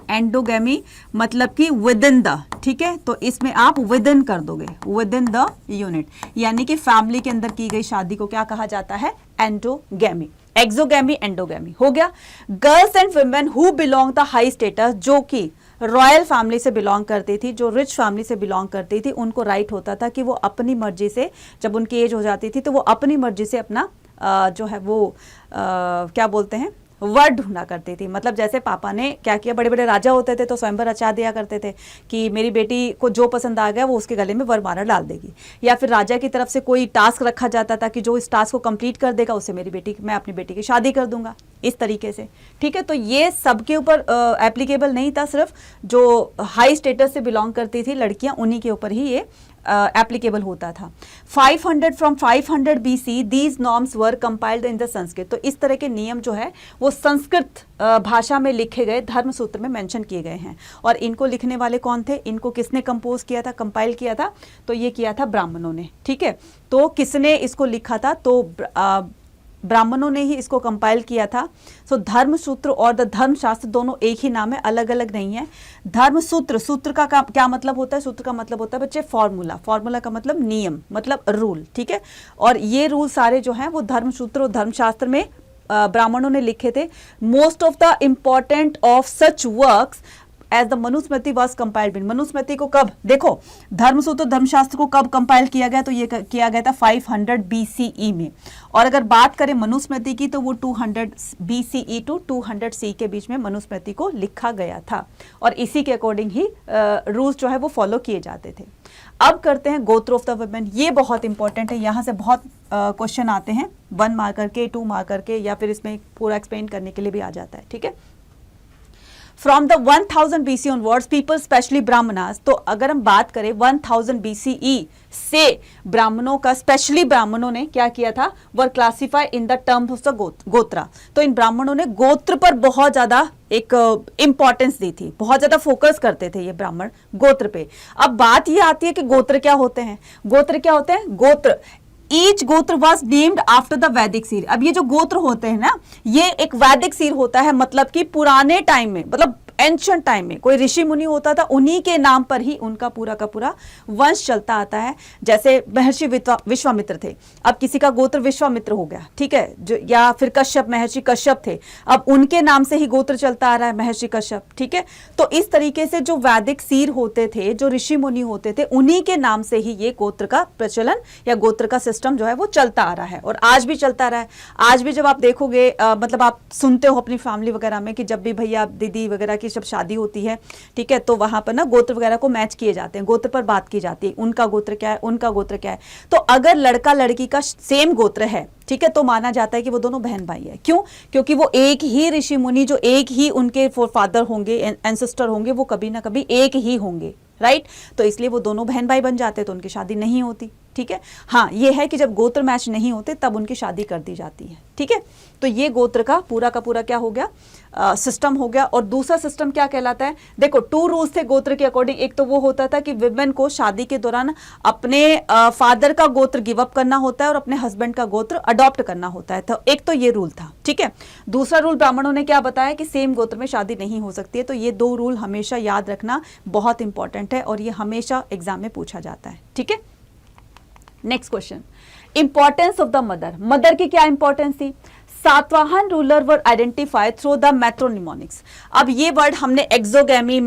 एंडोगेमी मतलब कि विद इन द, ठीक है। तो इसमें आप विद इन कर दोगे, विद इन द यूनिट, यानी कि फैमिली के अंदर की गई शादी को क्या कहा जाता है, एंडोगेमी। एक्सोगेमी, एंडोगेमी हो गया। Girls and women who belong the high status, जो कि रॉयल फैमिली से बिलोंग करती थी, जो रिच फैमिली से बिलोंग करती थी, उनको राइट होता था कि वो अपनी मर्जी से, जब उनकी एज हो जाती थी तो वो अपनी मर्जी से अपना जो है वो क्या बोलते हैं, वर्ड ढूंढा करती थी। मतलब जैसे पापा ने क्या किया, बड़े बड़े राजा होते थे तो स्वयंवर रचा दिया करते थे कि मेरी बेटी को जो पसंद आ गया वो उसके गले में वरमाला डाल देगी। या फिर राजा की तरफ से कोई टास्क रखा जाता था कि जो इस टास्क को कंप्लीट कर देगा उससे मैं अपनी बेटी की शादी कर दूंगा, इस तरीके से, ठीक है। तो ये सबके ऊपर एप्लीकेबल नहीं था, सिर्फ जो हाई स्टेटस से बिलोंग करती थी लड़कियां उन्हीं के ऊपर ही ये एप्लीकेबल होता था। 500 BC these norms were compiled in the Sanskrit. तो इस तरह के नियम जो है वो संस्कृत भाषा में लिखे गए धर्मसूत्र में मेंशन किए गए हैं। और इनको लिखने वाले कौन थे, इनको किसने कंपोज किया था, कंपाइल किया था, तो ये किया था ब्राह्मणों ने, ठीक है। तो किसने इसको लिखा था, तो ब्राह्मणों ने ही इसको कंपाइल किया था। सो धर्मसूत्र और द धर्मशास्त्र दोनों एक ही नाम है, अलग अलग नहीं है। धर्मसूत्र, सूत्र का क्या मतलब होता है, सूत्र का मतलब होता है बच्चे फॉर्मूला, फॉर्मूला का मतलब नियम, मतलब रूल, ठीक है। और ये रूल सारे जो हैं वो धर्मसूत्र और धर्मशास्त्र में ब्राह्मणों ने लिखे थे, most of the important of such works as the Manusmriti was compiled. Manusmriti को कब, देखो धर्मसूत्र धर्मशास्त्र को कब कंपाइल किया गया, तो ये किया गया था 500 BCE में। और अगर बात करें मनुस्मृति की तो वो 200 BCE टू 200 CE के बीच में मनुस्मृति को लिखा गया था, और इसी के अकॉर्डिंग ही रूल्स जो है वो फॉलो किए जाते थे। अब करते हैं गोत्र ऑफ द वुमेन। ये बहुत इंपॉर्टेंट है, यहाँ से बहुत क्वेश्चन आते हैं, 1 मार्क करके, 2 मार्क करके, या फिर इसमें पूरा एक्सप्लेन करने के लिए भी आ जाता है। ठीक है, from the 1000 BC onwards people specially Brahmanas, तो अगर हम बात करें 1000 BCE से ब्राह्मणों का, स्पेशली ब्राह्मणों ने क्या किया था, were classify in the terms of the gotra. तो इन ब्राह्मणों ने गोत्र पर बहुत ज्यादा एक इंपॉर्टेंस दी थी, बहुत ज्यादा फोकस करते थे ये ब्राह्मण गोत्र पे। अब बात ये आती है कि गोत्र क्या होते हैं, गोत्र क्या होते हैं, गोत्र ईच गोत्र वॉज नेम्ड आफ्टर द वैदिक सीर। अब ये जो गोत्र होते हैं ना, ये एक वैदिक सीर होता है, मतलब कि पुराने टाइम में, मतलब एंशिएंट टाइम में कोई ऋषि मुनि होता था, उन्हीं के नाम पर ही उनका पूरा का पूरा वंश चलता आता है। जैसे महर्षि विश्वामित्र थे, अब किसी का गोत्र विश्वामित्र हो गया, ठीक है, जो, या फिर कश्यप, महर्षि कश्यप थे, अब उनके नाम से ही गोत्र चलता आ रहा है, महर्षि कश्यप। ठीक है, तो इस तरीके से जो वैदिक सीर होते थे, जो ऋषि मुनि होते थे, उन्हीं के नाम से ही ये गोत्र का प्रचलन या गोत्र का सिस्टम जो है वो चलता आ रहा है, और आज भी चलता आ रहा है। आज भी जब आप देखोगे, मतलब आप सुनते हो अपनी फैमिली वगैरह में कि जब भी भैया दीदी वगैरह की जब शादी होती है, ठीक है, तो वहां पर ना गोत्र वगैरह को मैच किए जाते हैं, गोत्र पर बात की जाती है, उनका गोत्र क्या है, उनका गोत्र क्या है। तो अगर लड़का लड़की का सेम गोत्र है, ठीक है, तो माना जाता है कि वो दोनों बहन भाई है। क्यों? क्योंकि वो एक ही ऋषि मुनि, जो एक ही उनके फादर होंगे, एंसेस्टर होंगे, वो कभी ना कभी एक ही होंगे, राइट। तो इसलिए वो दोनों बहन भाई बन जाते, तो उनकी शादी नहीं होती। ठीक है, हाँ, ये है कि जब गोत्र मैच नहीं होते तब उनकी शादी कर दी जाती है। ठीक है, तो ये गोत्र का पूरा क्या हो गया, सिस्टम हो गया। और दूसरा सिस्टम क्या कहलाता है, देखो 2 रूल्स थे गोत्र के अकॉर्डिंग। एक तो वो होता था कि विमेन को शादी के दौरान अपने फादर का गोत्र गिव अप करना होता है और अपने हस्बैंड का गोत्र अडॉप्ट करना होता है, तो एक तो ये रूल था। ठीक है, दूसरा रूल ब्राह्मणों ने क्या बताया कि सेम गोत्र में शादी नहीं हो सकती है। तो ये 2 रूल हमेशा याद रखना बहुत इंपॉर्टेंट है, और ये हमेशा एग्जाम में पूछा जाता है। ठीक है, next question, importance of the mother. Mother की क्या इंपॉर्टेंस थी? Satavahana ruler were identified through the matronymics. अब ये वर्ड हमने एक्सोगैमी,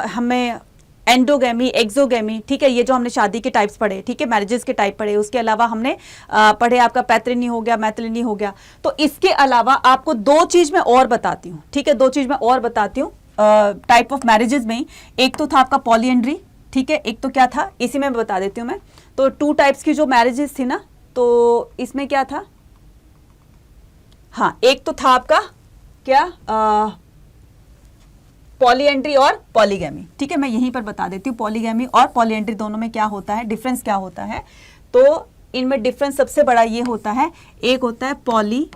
हमें एंडोगैमी, एक्सोगैमी, ठीक है, ये जो हमने शादी के टाइप्स पढ़े, ठीक है, मैरिजेस के टाइप पढ़े, उसके अलावा हमने पढ़े आपका पैतृनी हो गया, मैथिलिनी हो गया। तो इसके अलावा आपको 2 चीज मैं और बताती हूँ। ठीक है, 2 चीज मैं और बताती हूँ टाइप ऑफ मैरिजेस में। एक तो था आपका पॉलीएंड्री, ठीक है, एक तो क्या था, इसी में बता देती हूँ मैं। तो 2 टाइप्स की जो मैरिजेस थी ना, तो इसमें क्या था, हाँ, एक तो था आपका क्या, पॉलीएंड्री और पॉलीगैमी। ठीक है, मैं यहीं पर बता देती हूँ, पॉलीगैमी और पॉलीएंड्री दोनों में क्या होता है, डिफरेंस क्या होता है। तो इनमें डिफरेंस सबसे बड़ा ये होता है, एक होता है पॉलीगैमी।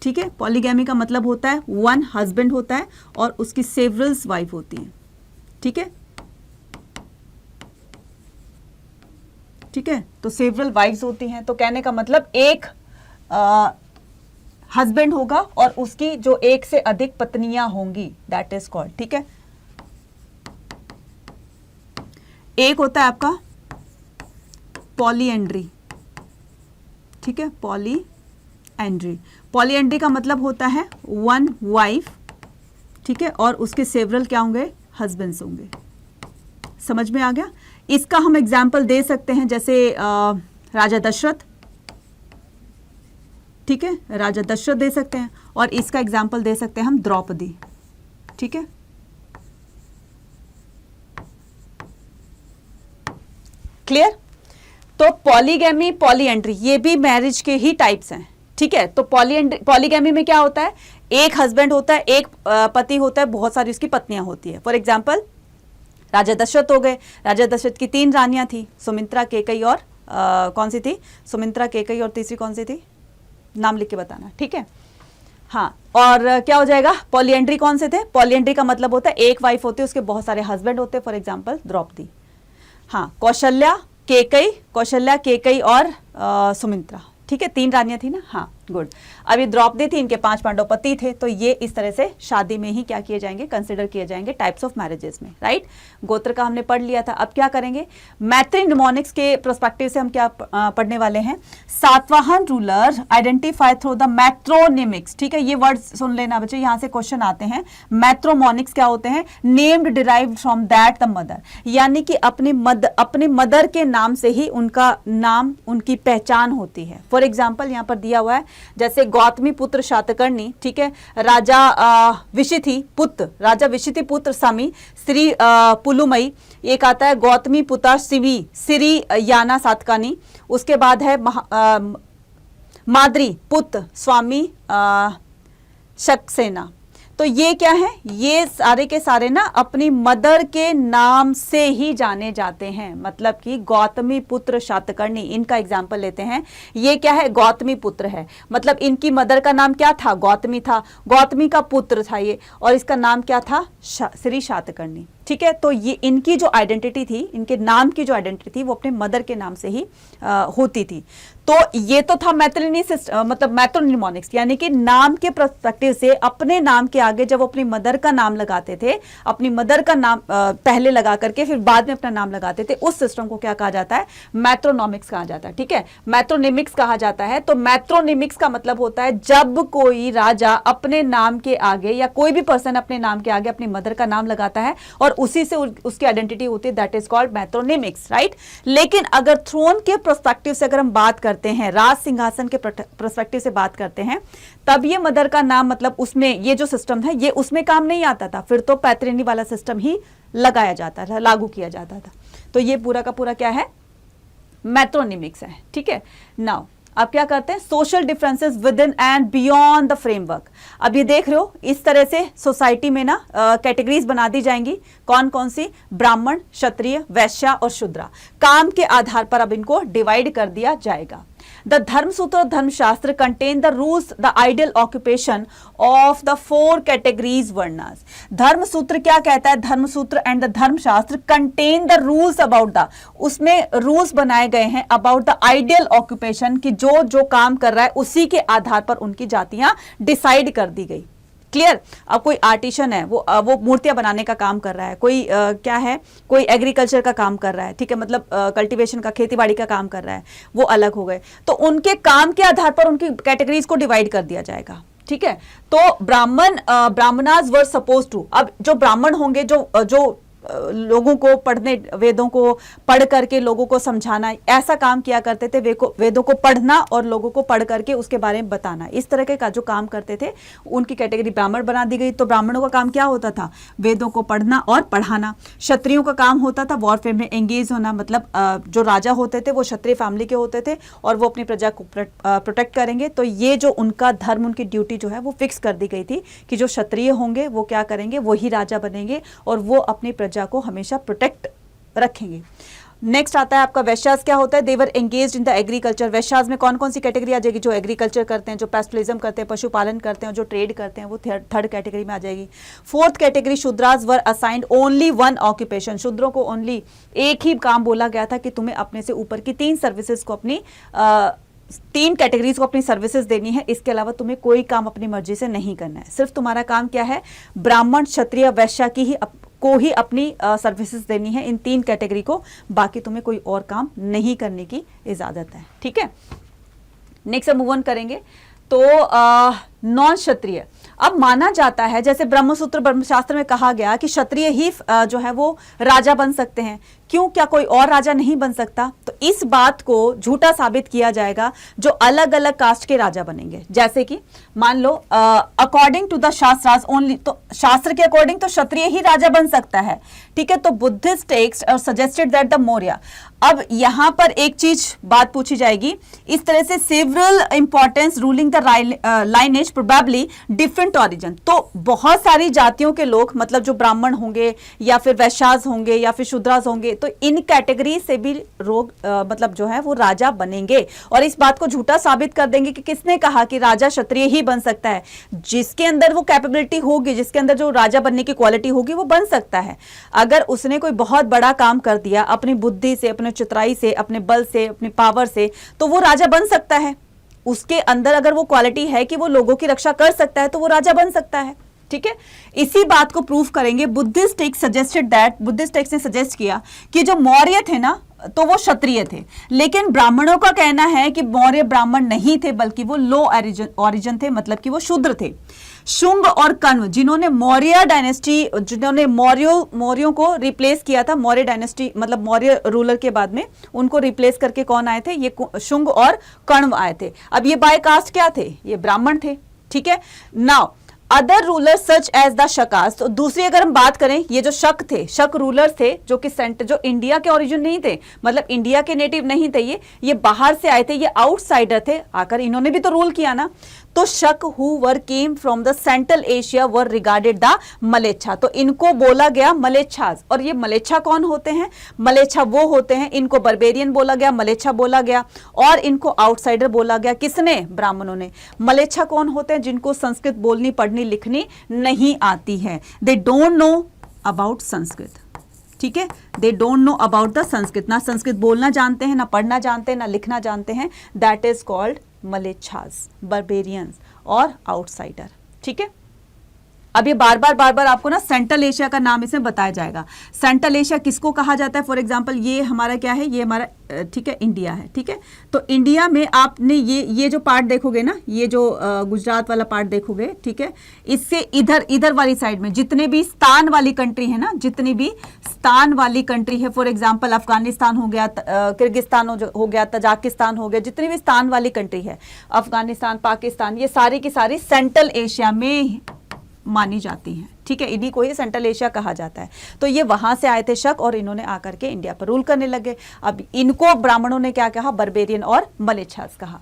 ठीक है, पॉलीगैमी का मतलब होता है 1 हस्बैंड होता है और उसकी सेवरल्स वाइफ होती हैं। ठीक है, ठीक है, तो सेवरल वाइफ्स होती हैं। तो कहने का मतलब एक हस्बैंड होगा और उसकी जो 1 से अधिक पत्नियां होंगी, दैट इज कॉल्ड। ठीक है, एक होता है आपका पॉलीएंड्री। ठीक है, पॉलीएंड्री, पॉलीएंड्री का मतलब होता है 1 वाइफ, ठीक है, और उसके सेवरल क्या होंगे, हस्बैंड्स होंगे। समझ में आ गया? इसका हम एग्जाम्पल दे सकते हैं, जैसे राजा दशरथ। ठीक है, राजा दशरथ दे सकते हैं, और इसका एग्जाम्पल दे सकते हैं हम द्रौपदी। ठीक है, क्लियर? तो पॉलीगैमी, पॉलीएंड्री, ये भी मैरिज के ही टाइप्स हैं। ठीक है, तो पॉलीगैमी में क्या होता है, एक हस्बैंड होता है, एक पति होता है, बहुत सारी उसकी पत्नियां होती है। फॉर एग्जाम्पल राजा दशरथ हो गए, राजा दशरथ की 3 रानियां थी, सुमित्रा, केकई और कौन सी थी, सुमित्रा, केकई और तीसरी कौन सी थी, नाम लिख के बताना। ठीक है, हाँ, और क्या हो जाएगा, पॉलीएंड्री कौन से थे, पॉलीएंड्री का मतलब होता है एक वाइफ होती है, उसके बहुत सारे हस्बैंड होते हैं। For example Draupadi. हाँ, कौशल्या, केकई और सुमित्रा। ठीक है, 3 रानियां थी ना। हाँ, गुड। अभी द्रौपदी थी, इनके 5 पांडव पति थे, तो ये इस तरह से शादी में ही क्या किए जाएंगे, कंसिडर किए जाएंगे टाइप्स ऑफ मैरिजेस में, राइट। गोत्र का हमने पढ़ लिया था। अब क्या करेंगे, मैट्रिनिमोनिक्स के प्रोस्पेक्टिव से हम क्या पढ़ने वाले हैं, Satavahana ruler identify through the matronymics. ठीक है, ये वर्ड सुन लेना बच्चे, यहां से क्वेश्चन आते हैं। मैट्रोमोनिक्स क्या होते हैं, named derived from that the mother, यानी कि अपनी मदर के नाम से ही उनका नाम, उनकी पहचान होती है। फॉर एग्जाम्पल यहाँ पर दिया हुआ है, जैसे गौतमी पुत्र शातकर्णी, ठीक है, राजा विशिति पुत्र समी श्री पुलुमई, एक आता है गौतमी पुत्र सिवी श्री याना सातकानी, उसके बाद है माद्री पुत्र स्वामी सक्सेना। तो ये क्या है, ये सारे के सारे ना अपनी मदर के नाम से ही जाने जाते हैं। मतलब कि गौतमी पुत्र शातकर्णी, इनका एग्जाम्पल लेते हैं। ये क्या है, गौतमी पुत्र है, मतलब इनकी मदर का नाम क्या था, गौतमी था, गौतमी का पुत्र था ये, और इसका नाम क्या था, श्री शातकर्णी। ठीक है, तो ये इनकी जो आइडेंटिटी थी, इनके नाम की जो आइडेंटिटी थी, वो अपने मदर के नाम से ही होती थी। तो ये तो था मतलब मैट्रोनिमोनिक्स, यानी कि नाम के पर्सपेक्टिव से अपने नाम के आगे जब वो अपनी मदर का नाम लगाते थे, अपनी मदर का नाम पहले लगा करके फिर बाद में अपना नाम लगाते थे, उस सिस्टम को क्या कहा जाता है, मैट्रोनॉमिक्स कहा जाता है। ठीक है, मैट्रोनिमिक्स कहा जाता है। तो मैट्रोनिमिक्स का मतलब होता है जब कोई राजा अपने नाम के आगे या कोई भी पर्सन अपने नाम के आगे अपनी मदर का नाम लगाता है और उसी से उसकी आइडेंटिटी होती है, दैट इज कॉल्ड मैट्रोनिमिक्स, राइट। लेकिन अगर थ्रोन के पर्सपेक्टिव से अगर हम बात करते हैं, राज सिंहासन के पर्सपेक्टिव से बात करते हैं, तब ये मदर का नाम, मतलब उसमें ये जो सिस्टम है ये उसमें काम नहीं आता था, फिर तो पैत्रिनी वाला सिस्टम ही लगाया जाता था, लागू किया जाता था। तो ये पूरा का पूरा क्या है, मैट्रोनिमिक्स है। ठीक है, नाउ अब क्या करते हैं, social differences with in and beyond the framework. अब ये देख रहे हो, इस तरह से सोसाइटी में ना कैटेगरीज बना दी जाएंगी। कौन कौन सी, ब्राह्मण, क्षत्रिय, वैश्य और शूद्र। काम के आधार पर अब इनको डिवाइड कर दिया जाएगा। The धर्मसूत्र धर्मशास्त्र contain the rules, the ideal occupation of the 4 categories varnas. धर्मसूत्र क्या कहता है, धर्मसूत्र एंड द धर्मशास्त्र contain the rules about the, उसमें रूल्स बनाए गए हैं about the ideal occupation, कि जो जो काम कर रहा है उसी के आधार पर उनकी जातियां डिसाइड कर दी गई। क्लियर। अब कोई आर्टिशन है, वो मूर्तियां बनाने का काम कर रहा है, कोई क्या है, कोई एग्रीकल्चर का काम कर रहा है, ठीक है, मतलब कल्टीवेशन का, खेतीबाड़ी का काम कर रहा है, वो अलग हो गए। तो उनके काम के आधार पर उनकी कैटेगरीज को डिवाइड कर दिया जाएगा। ठीक है, तो ब्राह्मणास वर सपोज टू, अब जो ब्राह्मण होंगे, जो लोगों को पढ़ने, वेदों को पढ़ करके लोगों को समझाना, ऐसा काम किया करते थे। वेदों को पढ़ना और लोगों को पढ़ करके उसके बारे में बताना, इस तरह के का जो काम करते थे उनकी कैटेगरी ब्राह्मण बना दी गई। तो ब्राह्मणों का काम क्या होता था, वेदों को पढ़ना और पढ़ाना। क्षत्रियों का काम होता था वॉरफेयर में एंगेज होना, मतलब जो राजा होते थे वो क्षत्रिय फैमिली के होते थे और वो अपनी प्रजा को प्रोटेक्ट करेंगे। तो ये जो उनका धर्म, उनकी ड्यूटी जो है वो फिक्स कर दी गई थी कि जो क्षत्रिय होंगे वो क्या करेंगे, वही राजा बनेंगे और वो अपनी प्रजा को हमेशा प्रोटेक्ट रखेंगे। नेक्स्ट आता है आपका वैश्यास। क्या होता है, देवर एंगेज्ड इन द एग्रीकल्चर। वैश्यास में कौन कौन सी कैटेगरी आ जाएगी, जो एग्रीकल्चर करते हैं, जो पेस्टलिज्म करते हैं, पशुपालन करते हैं, जो ट्रेड करते हैं, वो थर्ड कैटेगरी में आ जाएगी। फोर्थ कैटेगरी शूद्रास वर असाइंड ओनली 1 ऑक्यूपेशन। शूद्रों को ओनली एक ही काम बोला गया था कि तुम्हें अपने से ऊपर की 3 सर्विसेज को, अपनी 3 कैटेगरीज को अपनी सर्विसेज देनी है। इसके अलावा तुम्हें कोई काम अपनी मर्जी से नहीं करना है। सिर्फ तुम्हारा काम क्या है, ब्राह्मण, क्षत्रिय, वैश्य को ही अपनी सर्विसेज देनी है, इन 3 कैटेगरी को। बाकी तुम्हें कोई और काम नहीं करने की इजाजत है। ठीक है, नेक्स्ट मूव ऑन करेंगे। तो नॉन क्षत्रिय, अब माना जाता है, जैसे ब्रह्मसूत्र ब्रह्मशास्त्र में कहा गया कि क्षत्रिय ही जो है वो राजा बन सकते हैं। क्यों, क्या कोई और राजा नहीं बन सकता? तो इस बात को झूठा साबित किया जाएगा जो अलग अलग कास्ट के राजा बनेंगे। जैसे कि मान लो according to the shastras only, तो शास्त्र के अकॉर्डिंग तो क्षत्रिय ही राजा बन सकता है। ठीक है, तो बुद्धिस्ट टेक्स्ट और सजेस्टेड दैट द मौर्य। अब यहां पर एक चीज बात पूछी जाएगी, इस तरह से several importance ruling the lineage probably different origin. तो बहुत सारी जातियों के लोग, मतलब जो ब्राह्मण होंगे या फिर वैश्यास होंगे या फिर शूद्रास होंगे, तो इन कैटेगरी से भी मतलब जो है वो राजा बनेंगे। और इस बात को झूठा साबित कर देंगे कि किसने कहा कि राजा क्षत्रिय ही बन सकता है। जिसके अंदर वो कैपेबिलिटी होगी, जिसके अंदर जो राजा बनने की क्वालिटी होगी, वो बन सकता है। अगर उसने कोई बहुत बड़ा काम कर दिया अपनी बुद्धि से, अपने चतुराई से, अपने बल से, अपनी पावर से, तो वो राजा बन सकता है। उसके अंदर अगर वो क्वालिटी है कि वो लोगों की रक्षा कर सकता है तो वो राजा बन सकता है। ठीक है, इसी बात को प्रूफ करेंगे। Buddhist text suggested that, Buddhist text ने सजेस्ट किया कि जो मौर्य थे ना तो वो क्षत्रिय थे, लेकिन ब्राह्मणों का कहना है कि मौर्य ब्राह्मण नहीं थे बल्कि वो लो ओरिजिन थे, मतलब कि वो शूद्र थे। शुंग और कण्व जिन्होंने मौर्य डायनेस्टी, जिन्होंने मौर्यों को रिप्लेस किया था, मौर्य डायनेस्टी मतलब मौर्य रूलर के बाद में उनको रिप्लेस करके कौन आए थे, ये शुंग और कण्व आए थे। अब ये बाय कास्ट क्या थे, ये ब्राह्मण थे। ठीक है, now other ruler such as the Shakas, तो दूसरी अगर हम बात करें, ये जो शक थे, शक रूलर थे जो कि सेंटर, जो इंडिया के ओरिजिन नहीं थे, मतलब इंडिया के नेटिव नहीं थे, ये बाहर से आए थे, ये आउटसाइडर थे, आकर इन्होंने भी तो रूल किया ना। तो Shaka who were came from the central Asia were regarded the mlechchha, तो इनको बोला गया मलेच्छास। और ये मलेच्छा कौन होते हैं, मलेच्छा वो होते हैं, इनको बर्बेरियन बोला गया, मलेच्छा बोला गया, और इनको आउटसाइडर बोला गया। किसने, ब्राह्मणों ने। मलेच्छा कौन होते हैं, जिनको संस्कृत बोलनी पढ़नी लिखनी नहीं आती है, they don't know about Sanskrit. ठीक है, they don't know about the Sanskrit, ना संस्कृत बोलना जानते हैं, ना पढ़ना जानते हैं, ना लिखना जानते हैं, दैट इज कॉल्ड मलेच्छास, बर्बेरियंस और आउटसाइडर। ठीक है, अब ये बार बार आपको ना सेंट्रल एशिया का नाम इसमें बताया जाएगा। सेंट्रल एशिया किसको कहा जाता है, फॉर एग्जांपल ये हमारा क्या है, ये हमारा ठीक है इंडिया है। ठीक है, तो इंडिया में आपने ये जो पार्ट देखोगे ना, ये जो गुजरात वाला पार्ट देखोगे, ठीक है, इससे इधर वाली साइड में जितने भी स्थान वाली कंट्री है ना, जितनी भी स्थान वाली कंट्री है, फॉर एग्जांपल अफगानिस्तान हो गया, किर्गिस्तान हो गया, तजाकिस्तान हो गया, जितनी भी स्थान वाली कंट्री है, अफगानिस्तान, पाकिस्तान, ये सारी की सारी सेंट्रल एशिया में मानी जाती हैं। ठीक है, इन्हीं को ही सेंट्रल एशिया कहा जाता है। तो ये वहां से आए थे शक, और इन्होंने आकर के इंडिया पर रूल करने लगे। अब इनको ब्राह्मणों ने क्या कहा, बर्बेरियन और मलेच्छास कहा।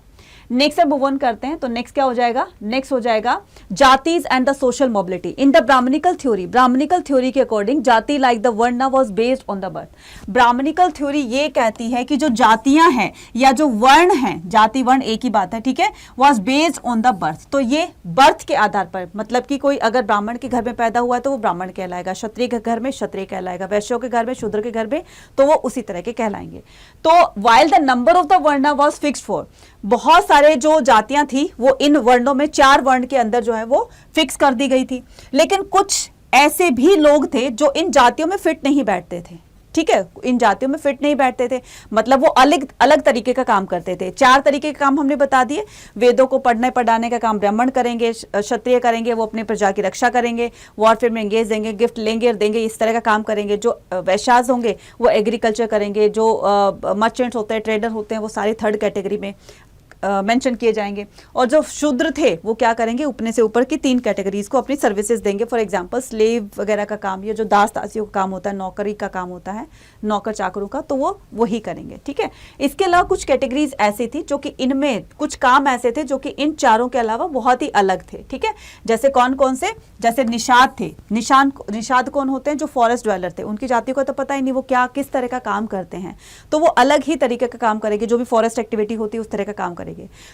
नेक्स्ट मूव ऑन करते हैं, तो नेक्स्ट क्या हो जाएगा, नेक्स्ट हो जाएगा jatis and the social mobility in the brahmanical theory. Brahmanical theory के according jati like the varna was based on the birth. Brahmanical theory ये कहती है कि जो जातियां हैं या जो वर्ण हैं, जाति वर्ण एक ही बात है, ठीक है, was based on the birth. तो ये बर्थ के आधार पर, मतलब कि कोई अगर ब्राह्मण के घर में पैदा हुआ है तो वो ब्राह्मण कहलाएगा, क्षत्रिय के घर में क्षत्रिय कहलाएगा, वैश्यों के घर में, शूद्र के घर में तो वो उसी तरह के कहलाएंगे। तो while the number of the varna was fixed for, बहुत सारे जो जातियां थी वो इन वर्णों में, 4 वर्ण के अंदर जो है वो फिक्स कर दी गई थी। लेकिन कुछ ऐसे भी लोग थे जो इन जातियों में फिट नहीं बैठते थे। ठीक है, इन जातियों में फिट नहीं बैठते थे, मतलब वो अलग अलग तरीके का काम करते थे। 4 तरीके के काम हमने बता दिए। वेदों को पढ़ने पढ़ाने का काम ब्राह्मण करेंगे, क्षत्रिय करेंगे, वो अपनी प्रजा की रक्षा करेंगे, वॉरफेयर में एंगेज देंगे, गिफ्ट लेंगे और देंगे, इस तरह का काम करेंगे। जो वैश्यास होंगे वो एग्रीकल्चर करेंगे, जो मर्चेंट्स होते हैं, ट्रेडर होते हैं, वो सारी 3rd कैटेगरी में मेंशन किए जाएंगे। और जो शूद्र थे वो क्या करेंगे, अपने से ऊपर की 3 कैटेगरीज को अपनी सर्विसेज देंगे। फॉर एग्जांपल स्लेव वगैरह का काम, ये जो दास दासियों का काम होता है, नौकरी का काम होता है, नौकर चाकरों का, तो वो वही करेंगे। ठीक है, इसके अलावा कुछ कैटेगरीज ऐसी थी जो कि इनमें कुछ काम ऐसे थे जो कि इन चारों के अलावा बहुत ही अलग थे। ठीक है, जैसे कौन कौन से, जैसे निषाद थे। निषाद कौन होते हैं, जो फॉरेस्ट ड्वेलर थे, उनकी जाति को तो पता ही नहीं वो क्या किस तरह का काम करते हैं, तो वो अलग ही तरीके का काम करेंगे, जो भी फॉरेस्ट एक्टिविटी होती है उस तरह का काम करेंगे।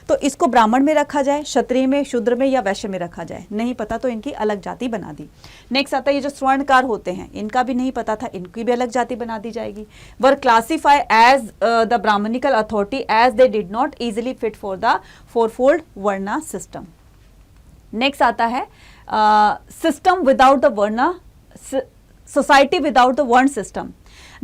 तो इसको ब्राह्मण में रखा जाए, क्षत्रिय में, शूद्र में या वैश्य में रखा जाए, नहीं पता तो इनकी अलग जाति बना दी। नेक्स्ट आता है ये जो स्वर्णकार होते हैं, इनका भी नहीं पता था, इनकी भी अलग जाति बना दी जाएगी। Were classify as the brahmanical authority as they did not easily fit for the 4-fold varna system. Next आता है system without the varna, society without the varna system.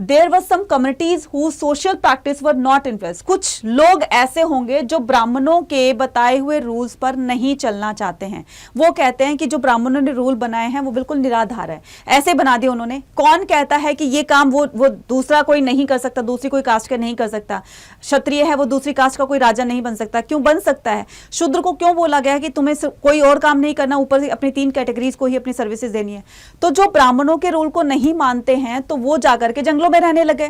There were some communities whose social practice were not influenced. कुछ लोग ऐसे होंगे जो ब्राह्मणों के बताए हुए रूल्स पर नहीं चलना चाहते हैं। वो कहते हैं कि जो ब्राह्मणों ने रूल बनाए हैं वो बिल्कुल निराधार है, ऐसे बना दिए उन्होंने। कौन कहता है कि ये काम वो दूसरा कोई नहीं कर सकता, दूसरी कोई कास्ट का नहीं कर सकता। क्षत्रिय है वो दूसरी कास्ट का कोई राजा नहीं बन सकता, क्यों बन सकता है। शूद्र को क्यों बोला गया है कि तुम्हें कोई और काम नहीं करना, ऊपर से अपनी 3 कैटेगरीज को ही अपनी सर्विसेज देनी है। तो जो ब्राह्मणों के रूल को नहीं मानते हैं तो वो जाकर के जंगलों में रहने लगे।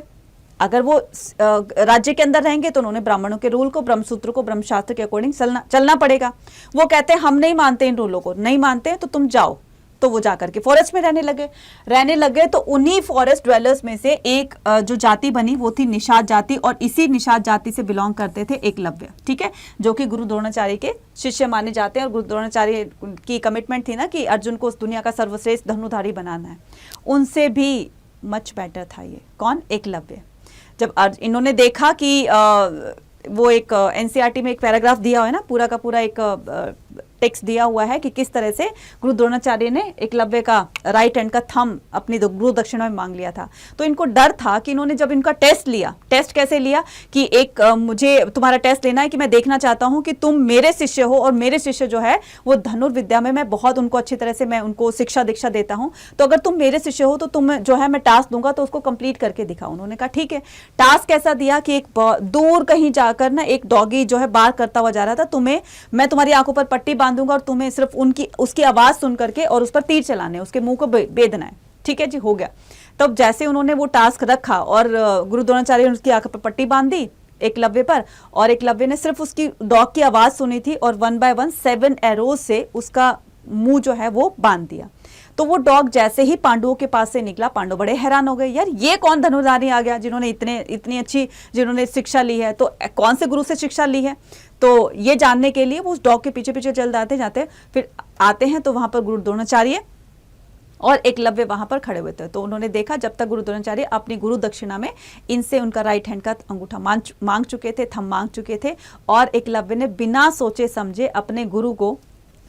अगर वो राज्य के अंदर रहेंगे तो उन्होंने ब्राह्मणों के रूल को, ब्रह्मसूत्र को, ब्रह्मशास्त्र के अकॉर्डिंग चलना पड़ेगा। वो कहते हैं हम नहीं मानते इन रूलों को, नहीं मानते तो तुम जाओ। तो वो जाकर के फॉरेस्ट में रहने लगे। तो उन्हीं फॉरेस्ट ड्वेलर्स में से एक जो जाति बनी वो थी निषाद जाति, और इसी निषाद जाति से बिलोंग करते थे एकलव्य। ठीक है, जो कि गुरु द्रोणाचार्य के शिष्य माने जाते हैं, और गुरु द्रोणाचार्य की कमिटमेंट थी ना कि अर्जुन को उस दुनिया का सर्वश्रेष्ठ धनुधारी बनाना है। उनसे भी मच बेटर था ये कौन, एकलव्य। जब इन्होंने देखा कि वो एक एनसीईआरटी में एक पैराग्राफ दिया हुआ है ना, पूरा का पूरा एक टेक्स्ट दिया हुआ है कि किस तरह से गुरु द्रोणाचार्य ने एकलव्य का राइट हैंड का थंब अपनी गुरु दक्षिणा में मांग लिया था। तो इनको डर था कि इन्होंने जब इनका टेस्ट लिया, टेस्ट कैसे लिया कि एक मुझे तुम्हारा टेस्ट लेना है कि मैं देखना चाहता हूं कि तुम मेरे शिष्य हो, और मेरे शिष्य जो है वो धनुर्विद्या में मैं बहुत उनको अच्छी तरह से मैं उनको शिक्षा दीक्षा देता हूं, तो अगर तुम मेरे शिष्य हो तो तुम जो है मैं टास्क दूंगा तो उसको कंप्लीट करके दिखाओ। उन्होंने कहा ठीक है। टास्क कैसा दिया कि एक दूर कहीं जाकर ना एक डॉगी जो है बार करता हुआ जा रहा था, तुम्हें मैं तुम्हारी आंखों पर पट्टी दूंगा और तुम्हें सिर्फ उसकी आवाज सुन करके और उस पर तीर चलाने, उसके मुंह को बेदना है। ठीक है जी, हो गया। तब जैसे उन्होंने वो टास्क रखा और गुरु द्रोणाचार्य ने उसकी आंख पर पट्टी बांध दी एकलव्य पर, और एकलव्य ने सिर्फ उसकी डॉग की आवाज सुनी थी और 1 बाय 1 7 एरोज से उसका मुंह जो है वो बांध दिया। तो वो डॉग जैसे ही पांडवों के पास से निकला, पांडव बड़े हैरान हो गए, यार ये कौन धनुर्धारी आ गया जिन्होंने इतनी अच्छी जिन्होंने शिक्षा ली है, तो कौन से गुरु से शिक्षा ली है। तो ये जानने के लिए वो उस डॉग के पीछे पीछे चल जाते फिर आते हैं तो वहां पर गुरु द्रोणाचार्य और एकलव्य वहां पर खड़े हुए थे। तो उन्होंने देखा जब तक गुरु द्रोणाचार्य अपनी गुरु दक्षिणा में इनसे उनका राइट हैंड का अंगूठा मांग चुके थे, थंब मांग चुके थे, और एकलव्य ने बिना सोचे समझे अपने गुरु को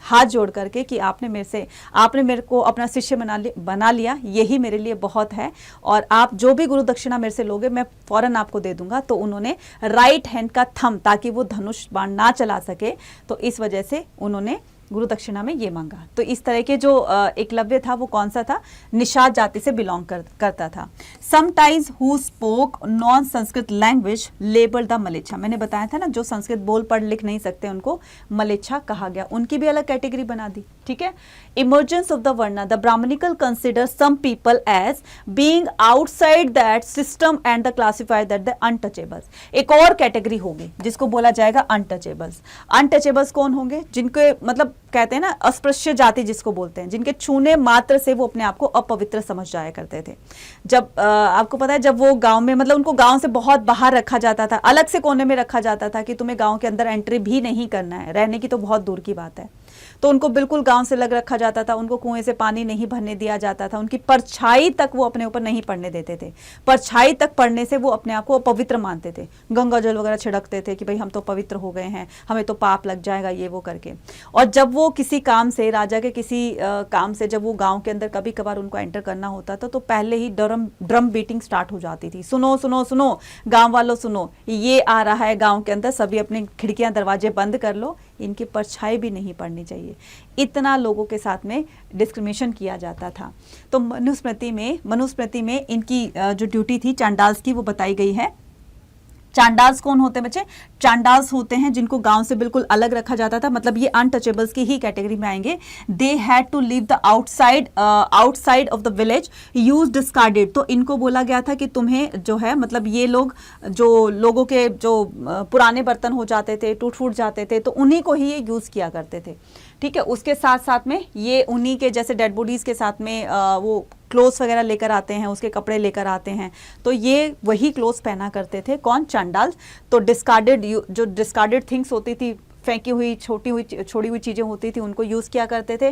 हाथ जोड़ करके कि आपने मेरे को अपना शिष्य बना लिया, यही मेरे लिए बहुत है, और आप जो भी गुरु दक्षिणा मेरे से लोगे मैं फौरन आपको दे दूंगा। तो उन्होंने राइट हैंड का थंब, ताकि वो धनुष बाण ना चला सके, तो इस वजह से उन्होंने गुरु दक्षिणा में ये मांगा। तो इस तरह के जो एकलव्य था वो कौन सा था, निषाद जाति से बिलोंग करता था। Sometimes who spoke non Sanskrit language labelled the mlechchha. मैंने बताया था ना, जो संस्कृत बोल पढ़ लिख नहीं सकते उनको मलेच्छा कहा गया, उनकी भी अलग कैटेगरी बना दी। ठीक है। Emergence of the varna, the brahmanical consider some people as being outside that system and the classified that the untouchables. एक और कैटेगरी होगी जिसको बोला जाएगा अनटचेबल्स। अनटचेबल्स कौन होंगे, जिनके मतलब कहते हैं ना अस्पृश्य जाति जिसको बोलते हैं, जिनके छूने मात्र से वो अपने आप को अपवित्र समझ जाया करते थे। जब आपको पता है जब वो गांव में, मतलब उनको गांव से बहुत बाहर रखा जाता था, अलग से कोने में रखा जाता था कि तुम्हें गांव के अंदर एंट्री भी नहीं करना है, रहने की तो बहुत दूर की बात है। तो उनको बिल्कुल गांव से अलग रखा जाता था, उनको कुएं से पानी नहीं भरने दिया जाता था, उनकी परछाई तक वो अपने ऊपर नहीं पड़ने देते थे। परछाई तक पड़ने से वो अपने आप को अपवित्र मानते थे, गंगा जल वगैरह छिड़कते थे कि भाई हम तो पवित्र हो गए हैं, हमें तो पाप लग जाएगा, ये वो करके। और जब वो किसी काम से, राजा के किसी काम से जब वो गांव के अंदर कभी कभार उनको एंटर करना होता था, तो पहले ही ड्रम बीटिंग स्टार्ट हो जाती थी, सुनो सुनो सुनो गांव वालों सुनो, ये आ रहा है गांव के अंदर, सभी अपनी खिड़कियां दरवाजे बंद कर लो, इनकी परछाई भी नहीं पड़नी चाहिए। इतना लोगों के साथ में डिस्क्रिमिनेशन किया जाता था। तो मनुस्मृति में इनकी जो ड्यूटी थी चांडाल्स की वो बताई गई है। चांडाल्स कौन होते हैं बच्चे, चांडाल्स होते हैं जिनको गांव से बिल्कुल अलग रखा जाता था, मतलब ये अनटचेबल्स की ही कैटेगरी में आएंगे। They had to live the outside of the village, use discarded. तो इनको बोला गया था कि तुम्हें जो है, मतलब ये लोग जो लोगों के जो पुराने बर्तन हो जाते थे, टूट फूट जाते थे, तो उन्हीं को ही ये यूज किया करते थे। ठीक है। उसके साथ साथ में ये उन्हीं के जैसे डेड बॉडीज के साथ में वो क्लोथ्स वगैरह लेकर आते हैं, उसके कपड़े लेकर आते हैं, तो ये वही क्लोथ्स पहना करते थे। कौन, चांडाल। तो जो डिस्कार्डेड थिंग्स होती थी, फेंकी हुई छोड़ी हुई चीजें होती थी, उनको यूज किया करते थे।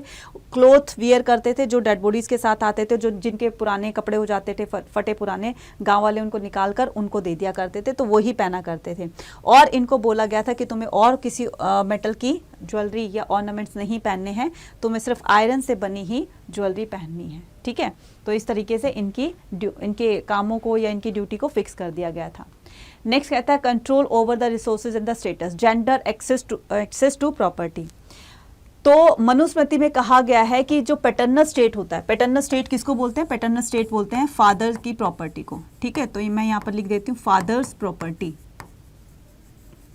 क्लोथ वियर करते थे, जो डेड बॉडीज के साथ आते थे, जो जिनके पुराने कपड़े हो जाते थे, फटे पुराने, गांव वाले उनको निकाल कर उनको दे दिया करते थे, तो वही पहना करते थे। और इनको बोला गया था कि तुम्हें और किसी मेटल की ज्वेलरी या ऑर्नामेंट्स नहीं पहनने हैं, तुम्हें सिर्फ आयरन से बनी ही ज्वेलरी पहननी है। ठीक है। तो इस तरीके से इनके कामों को या इनकी ड्यूटी को फिक्स कर दिया गया था। नेक्स्ट कहता है control over the resources and the status, gender, access to property. तो मनुस्मृति में कहा गया है कि जो पैटर्नल स्टेट होता है, पैटर्नल स्टेट किसको बोलते हैं, पैटर्नल स्टेट बोलते हैं फादर की प्रॉपर्टी को। ठीक है। तो मैं यहाँ पर लिख देती हूँ फादर्स प्रॉपर्टी।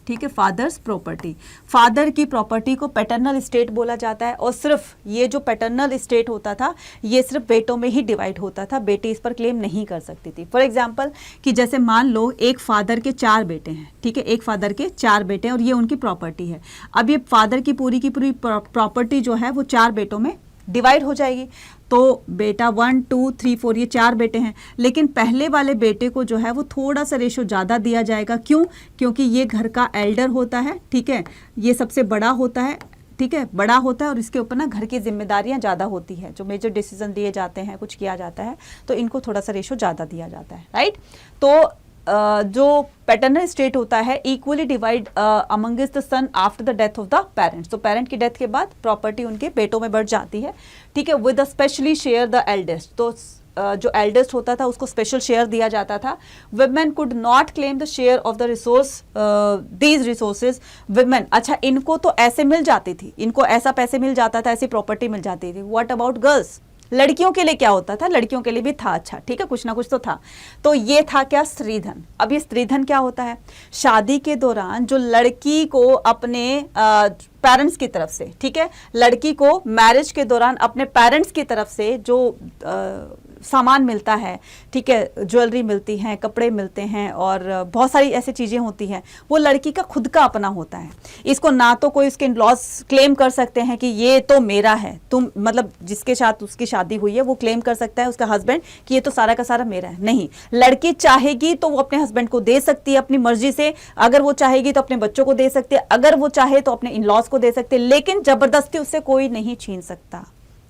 ठीक है, फादर्स प्रॉपर्टी, फादर की प्रॉपर्टी को पैटर्नल स्टेट बोला जाता है। और सिर्फ ये जो पैटर्नल स्टेट होता था ये सिर्फ बेटों में ही डिवाइड होता था, बेटी इस पर क्लेम नहीं कर सकती थी। फॉर एग्जांपल कि जैसे मान लो एक फादर के 4 बेटे हैं, ठीक है, एक फादर के 4 बेटे हैं और ये उनकी प्रॉपर्टी है। अब ये फादर की पूरी प्रॉपर्टी जो है वो 4 बेटों में डिवाइड हो जाएगी। तो बेटा 1 2 3 4 ये 4 बेटे हैं, लेकिन पहले वाले बेटे को जो है वो थोड़ा सा रेशो ज़्यादा दिया जाएगा। क्यों? क्योंकि ये घर का एल्डर होता है। ठीक है, ये सबसे बड़ा होता है। ठीक है, बड़ा होता है और इसके ऊपर ना घर की जिम्मेदारियां ज़्यादा होती है, जो मेजर डिसीजन दिए जाते हैं, कुछ किया जाता है, तो इनको थोड़ा सा रेशो ज़्यादा दिया जाता है। राइट। तो जो पैटर्नल स्टेट होता है equally divide amongst the son after the death of the parents. तो पेरेंट की डेथ के बाद प्रॉपर्टी उनके बेटों में बढ़ जाती है, ठीक है, with specially share the eldest. तो जो एल्डेस्ट होता था उसको स्पेशल शेयर दिया जाता था। Women could not claim the share of the resource, these resources women, अच्छा इनको तो ऐसे मिल जाती थी, इनको ऐसा पैसे मिल जाता था, ऐसी प्रॉपर्टी मिल जाती थी। व्हाट अबाउट गर्ल्स, लड़कियों के लिए क्या होता था? लड़कियों के लिए भी था, अच्छा ठीक है, कुछ ना कुछ तो था। तो ये था क्या? स्त्रीधन। अब ये स्त्रीधन क्या होता है? शादी के दौरान जो लड़की को अपने पेरेंट्स की तरफ से, ठीक है, लड़की को मैरिज के दौरान अपने पेरेंट्स की तरफ से जो सामान मिलता है, ठीक है, ज्वेलरी मिलती है, कपड़े मिलते हैं और बहुत सारी ऐसी चीज़ें होती हैं, वो लड़की का खुद का अपना होता है। इसको ना तो कोई उसके इन-लॉज क्लेम कर सकते हैं कि ये तो मेरा है, तुम मतलब जिसके साथ उसकी शादी हुई है वो क्लेम कर सकता है उसका हस्बैंड कि ये तो सारा का सारा मेरा है। नहीं, लड़की चाहेगी तो वो अपने हस्बैंड को दे सकती है अपनी मर्जी से, अगर वो चाहेगी तो अपने बच्चों को दे सकती है, अगर वो चाहे तो अपने इन-लॉज को दे सकते, लेकिन जबरदस्ती उससे कोई नहीं छीन सकता,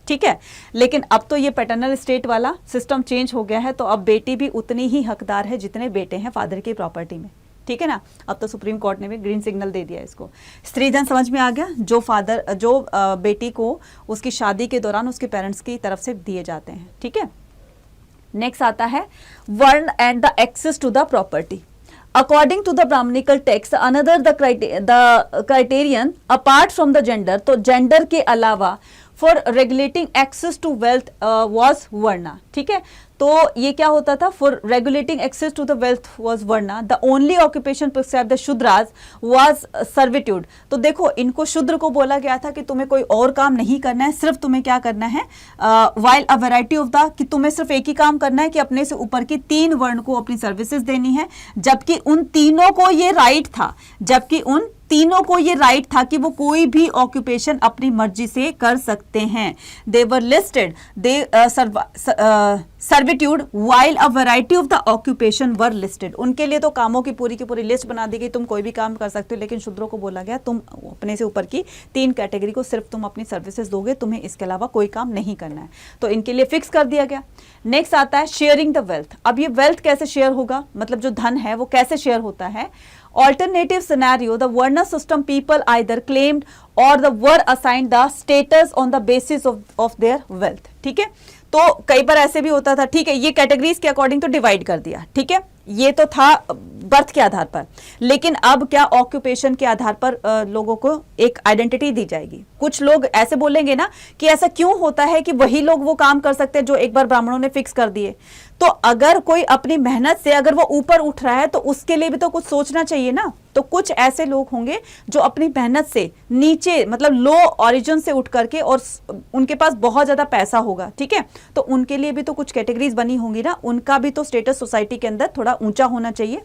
ठीक है। लेकिन अब तो ये पैटर्नल स्टेट वाला सिस्टम चेंज हो गया है, तो अब बेटी भी उतनी ही हकदार है जितने बेटे हैं फादर की प्रॉपर्टी में, ठीक है ना। अब तो सुप्रीम कोर्ट ने भी ग्रीन सिग्नल दे दिया इसको। स्त्रीधन समझ में आ गया, जो बेटी को उसकी शादी के दौरान उसके पेरेंट्स की तरफ से दिए जाते हैं, ठीक है। नेक्स्ट आता है varna and the access to the property. According to the Brahmanical text, another the criterion apart from the gender, तो gender के अलावा for regulating access to wealth was varna, ठीक है। तो ये क्या होता था? For regulating access to the wealth was varna. The only occupation prescribed the shudras was servitude. तो देखो, इनको शूद्र को बोला गया था कि तुम्हें कोई और काम नहीं करना है, सिर्फ तुम्हें क्या करना है, while a variety of the, कि तुम्हें सिर्फ एक ही काम करना है कि अपने से ऊपर की 3 वर्ण को अपनी सर्विसेज देनी है, जबकि उन तीनों को ये राइट था, कि वो कोई भी ऑक्यूपेशन अपनी मर्जी से कर सकते हैं। They were listed, they servitude while a variety of the occupation were listed. उनके लिए तो कामों की पूरी लिस्ट बना दी गई, तुम कोई भी काम कर सकते हो, लेकिन शूद्रों को बोला गया तुम अपने से ऊपर की 3 कैटेगरी को सिर्फ तुम अपनी सर्विसेज दोगे, तुम्हें इसके अलावा कोई काम नहीं करना है, तो इनके लिए फिक्स कर दिया गया। नेक्स्ट आता है शेयरिंग द वेल्थ। अब ये वेल्थ कैसे शेयर होगा, मतलब जो धन है वो कैसे शेयर होता है? Alternative scenario, the Varna system people either claimed or the were assigned the status on the basis of their wealth, ठीक है। तो कई बार ऐसे भी होता था, ठीक है, ये कैटेगरीज के अकॉर्डिंग तो डिवाइड कर दिया, ठीक है, ये तो था बर्थ के आधार पर, लेकिन अब क्या ऑक्यूपेशन के आधार पर लोगों को एक आइडेंटिटी दी जाएगी। कुछ लोग ऐसे बोलेंगे ना कि ऐसा क्यों होता है कि वही लोग वो काम कर सकते हैं जो एक बार ब्राह्मणों ने फिक्स कर दिए। तो अगर कोई अपनी मेहनत से अगर वो ऊपर उठ रहा है तो उसके लिए भी तो कुछ सोचना चाहिए ना। तो कुछ ऐसे लोग होंगे जो अपनी मेहनत से नीचे, मतलब लो ओरिजिन से उठ करके, और उनके पास बहुत ज्यादा पैसा होगा, ठीक है, तो उनके लिए भी तो कुछ कैटेगरीज बनी होंगी ना, उनका भी तो स्टेटस सोसाइटी के अंदर थोड़ा ऊंचा होना चाहिए।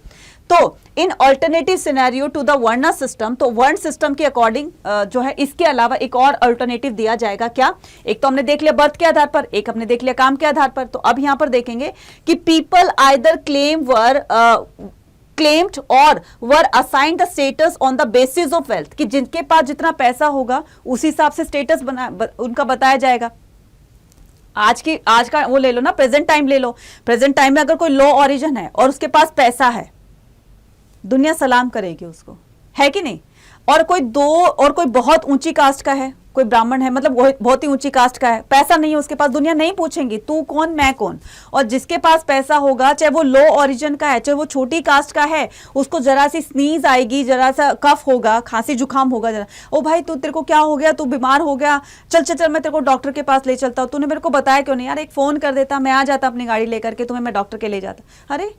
तो in alternative scenario to the varna system, तो वर्ण सिस्टम के अकॉर्डिंग जो है इसके अलावा एक और अल्टरनेटिव दिया जाएगा। क्या? एक तो हमने देख लिया बर्थ के आधार पर, एक हमने देख लिया काम के आधार पर। तो अब यहां पर देखेंगे कि people either claimed or were assigned the status on the basis of wealth, कि जिनके पास जितना पैसा होगा उसी हिसाब से स्टेटस उनका बताया जाएगा। आज का वो ले लो ना, प्रेजेंट टाइम ले लो। प्रेजेंट टाइम में अगर कोई लो ओरिजिन है और उसके पास पैसा है, दुनिया सलाम करेगी उसको, है कि नहीं? और कोई बहुत ऊंची कास्ट का है, कोई ब्राह्मण है, मतलब बहुत ही ऊंची कास्ट का है, पैसा नहीं है उसके पास, दुनिया नहीं पूछेंगी तू कौन मैं कौन। और जिसके पास पैसा होगा, चाहे वो लो ओरिजिन का है, चाहे वो छोटी कास्ट का है, उसको जरा सी स्नीज आएगी, जरा सा कफ होगा, खांसी जुकाम होगा, जरा ओ भाई तू, तेरे को क्या हो गया, तू बीमार हो गया, चल मैं तेरे को डॉक्टर के पास ले चलता हूँ, तूने मेरे को बताया क्यों नहीं? यार एक फोन कर देता, मैं आ जाता अपनी गाड़ी लेकर के, तुम्हें मैं डॉक्टर के ले जाता। अरे,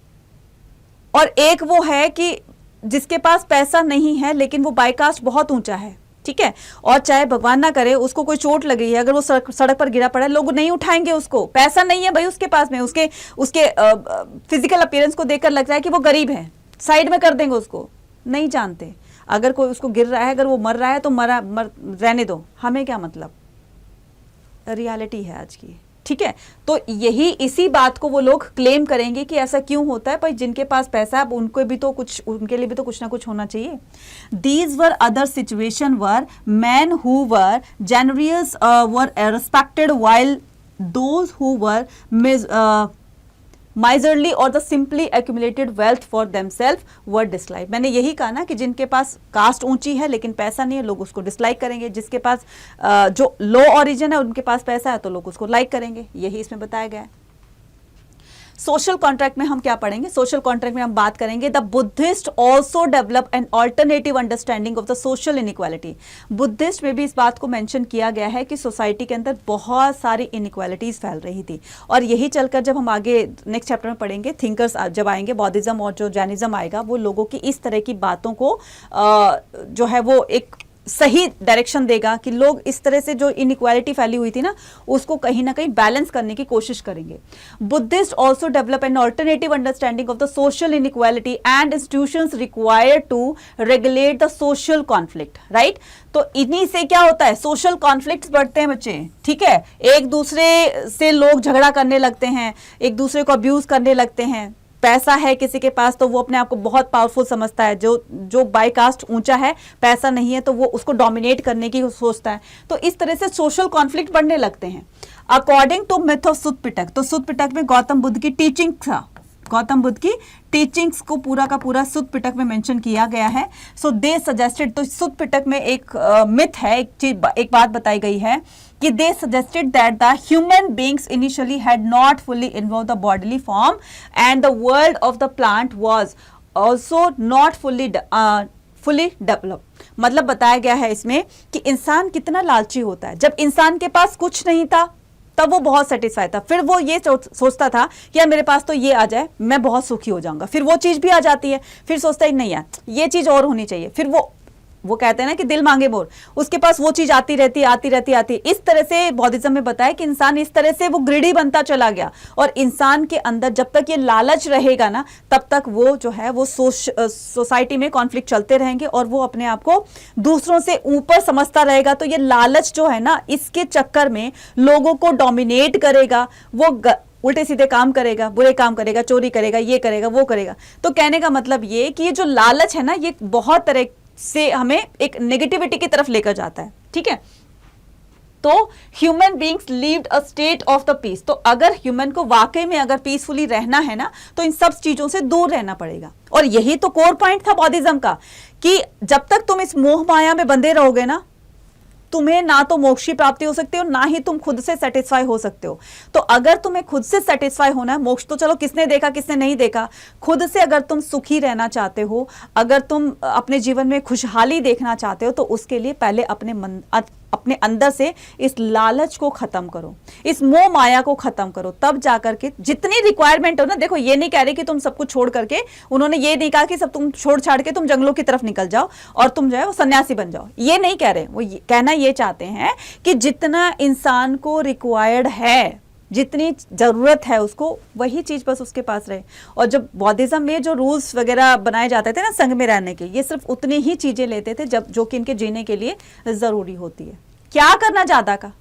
और एक वो है कि जिसके पास पैसा नहीं है लेकिन वो बायकास्ट बहुत ऊंचा है, ठीक है, और चाहे भगवान ना करे उसको कोई चोट लगी है, अगर वो सड़क पर गिरा पड़ा है, लोग नहीं उठाएंगे उसको, पैसा नहीं है भाई उसके पास में, उसके फिजिकल अपीयरेंस को देखकर लगता है कि वो गरीब है, साइड में कर देंगे उसको, नहीं जानते। अगर कोई उसको गिर रहा है, अगर वो मर रहा है तो रहने दो, हमें क्या मतलब, रियलिटी है आज की, ठीक है। तो यही इसी बात को वो लोग क्लेम करेंगे कि ऐसा क्यों होता है भाई, जिनके पास पैसा है अब उनके लिए भी तो कुछ ना कुछ होना चाहिए। These were other situation where man who were generous were respected, while those who were miserly or the simply accumulated wealth for themselves were disliked। मैंने यही कहा ना कि जिनके पास कास्ट ऊंची है लेकिन पैसा नहीं है, लोग उसको डिसलाइक करेंगे। जिसके पास जो लो ओरिजिन है उनके पास पैसा है तो लोग उसको लाइक करेंगे। यही इसमें बताया गया है। सोशल कॉन्ट्रैक्ट में हम क्या पढ़ेंगे? सोशल कॉन्ट्रैक्ट में हम बात करेंगे the Buddhist also develop an alternative understanding of the social inequality. Buddhist में भी इस बात को मेंशन किया गया है कि सोसाइटी के अंदर बहुत सारी इनइक्वालिटीज फैल रही थी, और यही चलकर जब हम आगे नेक्स्ट चैप्टर में पढ़ेंगे, थिंकर्स जब आएंगे, बौद्धिज्म और जो जैनिज्म आएगा, वो लोगों की इस तरह की बातों को जो है वो एक सही डायरेक्शन देगा कि लोग इस तरह से जो इनइक्वालिटी फैली हुई थी ना उसको कहीं ना कहीं बैलेंस करने की कोशिश करेंगे। Buddhist also develop an alternative understanding of the social inequality and institutions required to regulate the social conflict, right. तो इन्हीं से क्या होता है? सोशल कॉन्फ्लिक्ट्स बढ़ते हैं बच्चे, ठीक है। एक दूसरे से लोग झगड़ा करने लगते हैं, एक दूसरे को अब्यूज करने लगते हैं। पैसा है किसी के पास तो वो अपने आप को बहुत पावरफुल समझता है, जो बाय कास्ट ऊंचा है, पैसा नहीं है तो वो उसको डोमिनेट करने की सोचता है। तो इस तरह से सोशल कॉन्फ्लिक्ट बढ़ने लगते हैं। अकॉर्डिंग टू मिथ ऑफ सुत पिटक, तो सुत पिटक में गौतम बुद्ध की टीचिंग था, गौतम बुद्ध की टीचिंग्स को पूरा का पूरा सुत पिटक में मेंशन किया गया है। सो दे सजेस्टेड, तो सुत पिटक में एक मिथ है, एक बात बताई गई है कि दे suggested that the human beings initially had not fully involve the bodily form and the world of the plant was also not fully develop. मतलब बताया गया है इसमें कि इंसान कितना लालची होता है। जब इंसान के पास कुछ नहीं था तब वो बहुत सेटिस्फाई था, फिर वो ये सोचता था कि यार मेरे पास तो ये आ जाए मैं बहुत सुखी हो जाऊंगा, फिर वो चीज भी आ जाती है, फिर सोचता है नहीं यार ये चीज और होनी चाहिए, फिर वो कहते हैं ना कि दिल मांगे मोर, उसके पास वो चीज आती रहती है। इस तरह से बौद्धिज्म में बताया कि इंसान इस तरह से वो ग्रीडी बनता चला गया, और इंसान के अंदर जब तक ये लालच रहेगा ना तब तक वो जो है वो सोसाइटी में कॉन्फ्लिक्ट चलते रहेंगे और वो अपने आप को दूसरों से ऊपर समझता रहेगा। तो ये लालच जो है ना इसके चक्कर में लोगों को डोमिनेट करेगा, वो उल्टे सीधे काम करेगा, बुरे काम करेगा, चोरी करेगा, ये करेगा, वो करेगा। तो कहने का मतलब ये कि ये जो लालच है ना ये बहुत तरह से हमें एक नेगेटिविटी की तरफ लेकर जाता है, ठीक है। तो human beings lived a state of the peace, तो अगर ह्यूमन को वाकई में अगर पीसफुली रहना है ना तो इन सब चीजों से दूर रहना पड़ेगा। और यही तो कोर पॉइंट था बौद्धिज्म का कि जब तक तुम इस मोह माया में बंधे रहोगे ना तुम्हें ना तो मोक्ष की प्राप्ति हो सकती हो, ना ही तुम खुद से सेटिस्फाई हो सकते हो। तो अगर तुम्हें खुद से सेटिस्फाई होना है, मोक्ष तो चलो किसने देखा किसने नहीं देखा, खुद से अगर तुम सुखी रहना चाहते हो, अगर तुम अपने जीवन में खुशहाली देखना चाहते हो, तो उसके लिए पहले अपने अंदर से इस लालच को खत्म करो, इस मोह माया को खत्म करो, तब जाकर के जितनी रिक्वायरमेंट हो ना। देखो ये नहीं कह रहे कि तुम सब कुछ छोड़ करके, उन्होंने ये नहीं कहा कि सब तुम छोड़ छाड़ के तुम जंगलों की तरफ निकल जाओ और तुम जो है वो सन्यासी बन जाओ, ये नहीं कह रहे। वो कहना ये चाहते हैं कि जितना इंसान को रिक्वायर्ड है, जितनी जरूरत है उसको, वही चीज बस उसके पास रहे। और जब बौद्धिज्म में जो रूल्स वगैरह बनाए जाते थे ना संघ में रहने के, ये सिर्फ उतनी ही चीजें लेते थे जो कि इनके जीने के लिए जरूरी होती है। क्या करना ज्यादा का,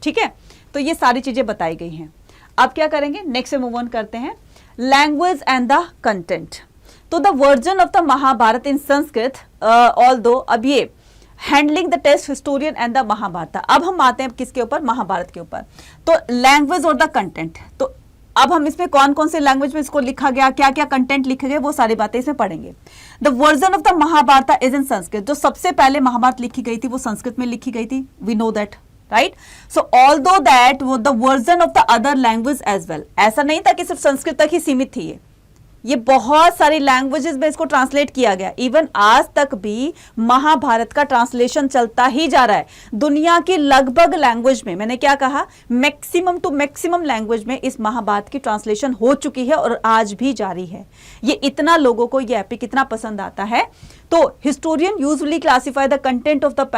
ठीक है। तो ये सारी चीजें बताई गई हैं। अब क्या करेंगे, नेक्स्ट मूव ऑन करते हैं, लैंग्वेज एंड द कंटेंट। तो the version of the Mahabharata in Sanskrit, although अब ये handling the test historian and the Mahabharata. अब हम आते हैं किसके ऊपर, महाभारत के ऊपर। तो लैंग्वेज और द कंटेंट, तो अब हम इसमें कौन कौन से लैंग्वेज में इसको लिखा गया, क्या क्या कंटेंट लिखे गए, वो सारी बातें इसमें पढ़ेंगे। The version of the Mahabharata is in Sanskrit, जो सबसे पहले महाभारत लिखी गई थी वो संस्कृत में लिखी गई थी, we know that, right. So although that वो the version of the other language as well, ऐसा नहीं था कि सिर्फ संस्कृत तक ही सीमित थी, ये बहुत सारी लैंग्वेजेस में इसको ट्रांसलेट किया गया। इवन आज तक भी महाभारत का ट्रांसलेशन चलता ही जा रहा है। दुनिया की लगभग लैंग्वेज में, मैंने क्या कहा, मैक्सिमम टू मैक्सिमम लैंग्वेज में इस महाभारत की ट्रांसलेशन हो चुकी है और आज भी जारी है। ये इतना लोगों को ये एपिक इतना पसंद आता है। तो historian usually classify the content of the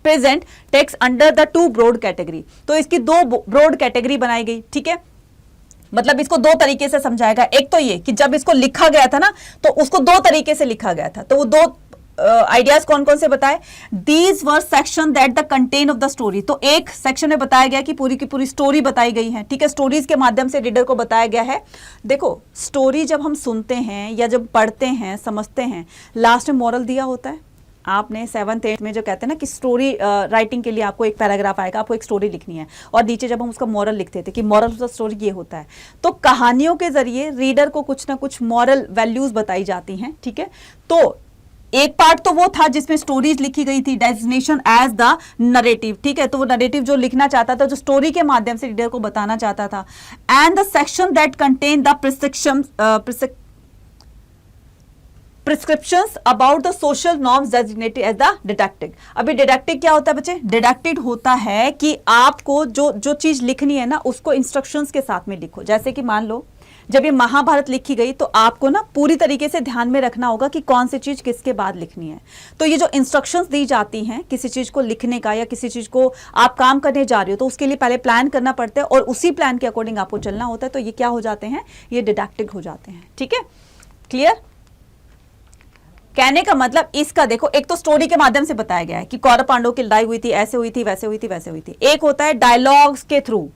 present text under the two broad category. तो इसकी दो ब्रॉड कैटेगरी बनाई गई, ठीक है। मतलब इसको दो तरीके से समझाएगा। एक तो ये कि जब इसको लिखा गया था ना तो उसको दो तरीके से लिखा गया था। तो वो दो आइडियाज कौन कौन से बताए, these were section that the contain of the story. तो एक सेक्शन में बताया गया कि पूरी की पूरी स्टोरी बताई गई है, ठीक है। स्टोरीज के माध्यम से रीडर को बताया गया है। देखो स्टोरी जब हम सुनते हैं या जब पढ़ते हैं, समझते हैं, लास्ट में मॉरल दिया होता है, आपने 7th 8th में जो कहते हैं ना कि स्टोरी राइटिंग के लिए आपको एक पैराग्राफ आएगा, आपको एक स्टोरी लिखनी है और नीचे जब हम उसका मॉरल लिखते थे कि मॉरल ऑफ द स्टोरी ये होता है, तो कहानियों के जरिए रीडर को कुछ ना कुछ मॉरल वैल्यूज बताई जाती हैं, ठीक है। तो एक पार्ट तो वो था जिसमें स्टोरीज लिखी गई थी, डेस्टिनेशन एज द नरेटिव, ठीक है। तो वो नरेटिव जो लिखना चाहता था, जो स्टोरी के माध्यम से रीडर को बताना चाहता था, and the section that contain the prescriptions about the social norms designated as the deductive. अभी डिडक्टिव क्या होता है बच्चे? डिडक्टिव होता है कि आपको जो चीज लिखनी है ना उसको इंस्ट्रक्शंस के साथ में लिखो। जैसे कि मान लो जब ये महाभारत लिखी गई तो आपको ना पूरी तरीके से ध्यान में रखना होगा कि कौन सी चीज किसके बाद लिखनी है। तो ये जो इंस्ट्रक्शंस दी जाती हैं किसी चीज को लिखने का या किसी चीज को आप काम करने जा रहे हो, तो उसके लिए पहले प्लान करना पड़ता है और उसी प्लान के अकॉर्डिंग आपको चलना होता है। तो ये क्या हो जाते हैं? ये डिडक्टिव हो जाते हैं, ठीक है। क्लियर? कहने का मतलब इसका देखो, एक तो स्टोरी के माध्यम से बताया गया है कि कौरव पांडवों की लड़ाई हुई थी, ऐसे हुई थी, वैसे हुई थी, वैसे हुई थी। एक होता है डायलॉग्स के थ्रू,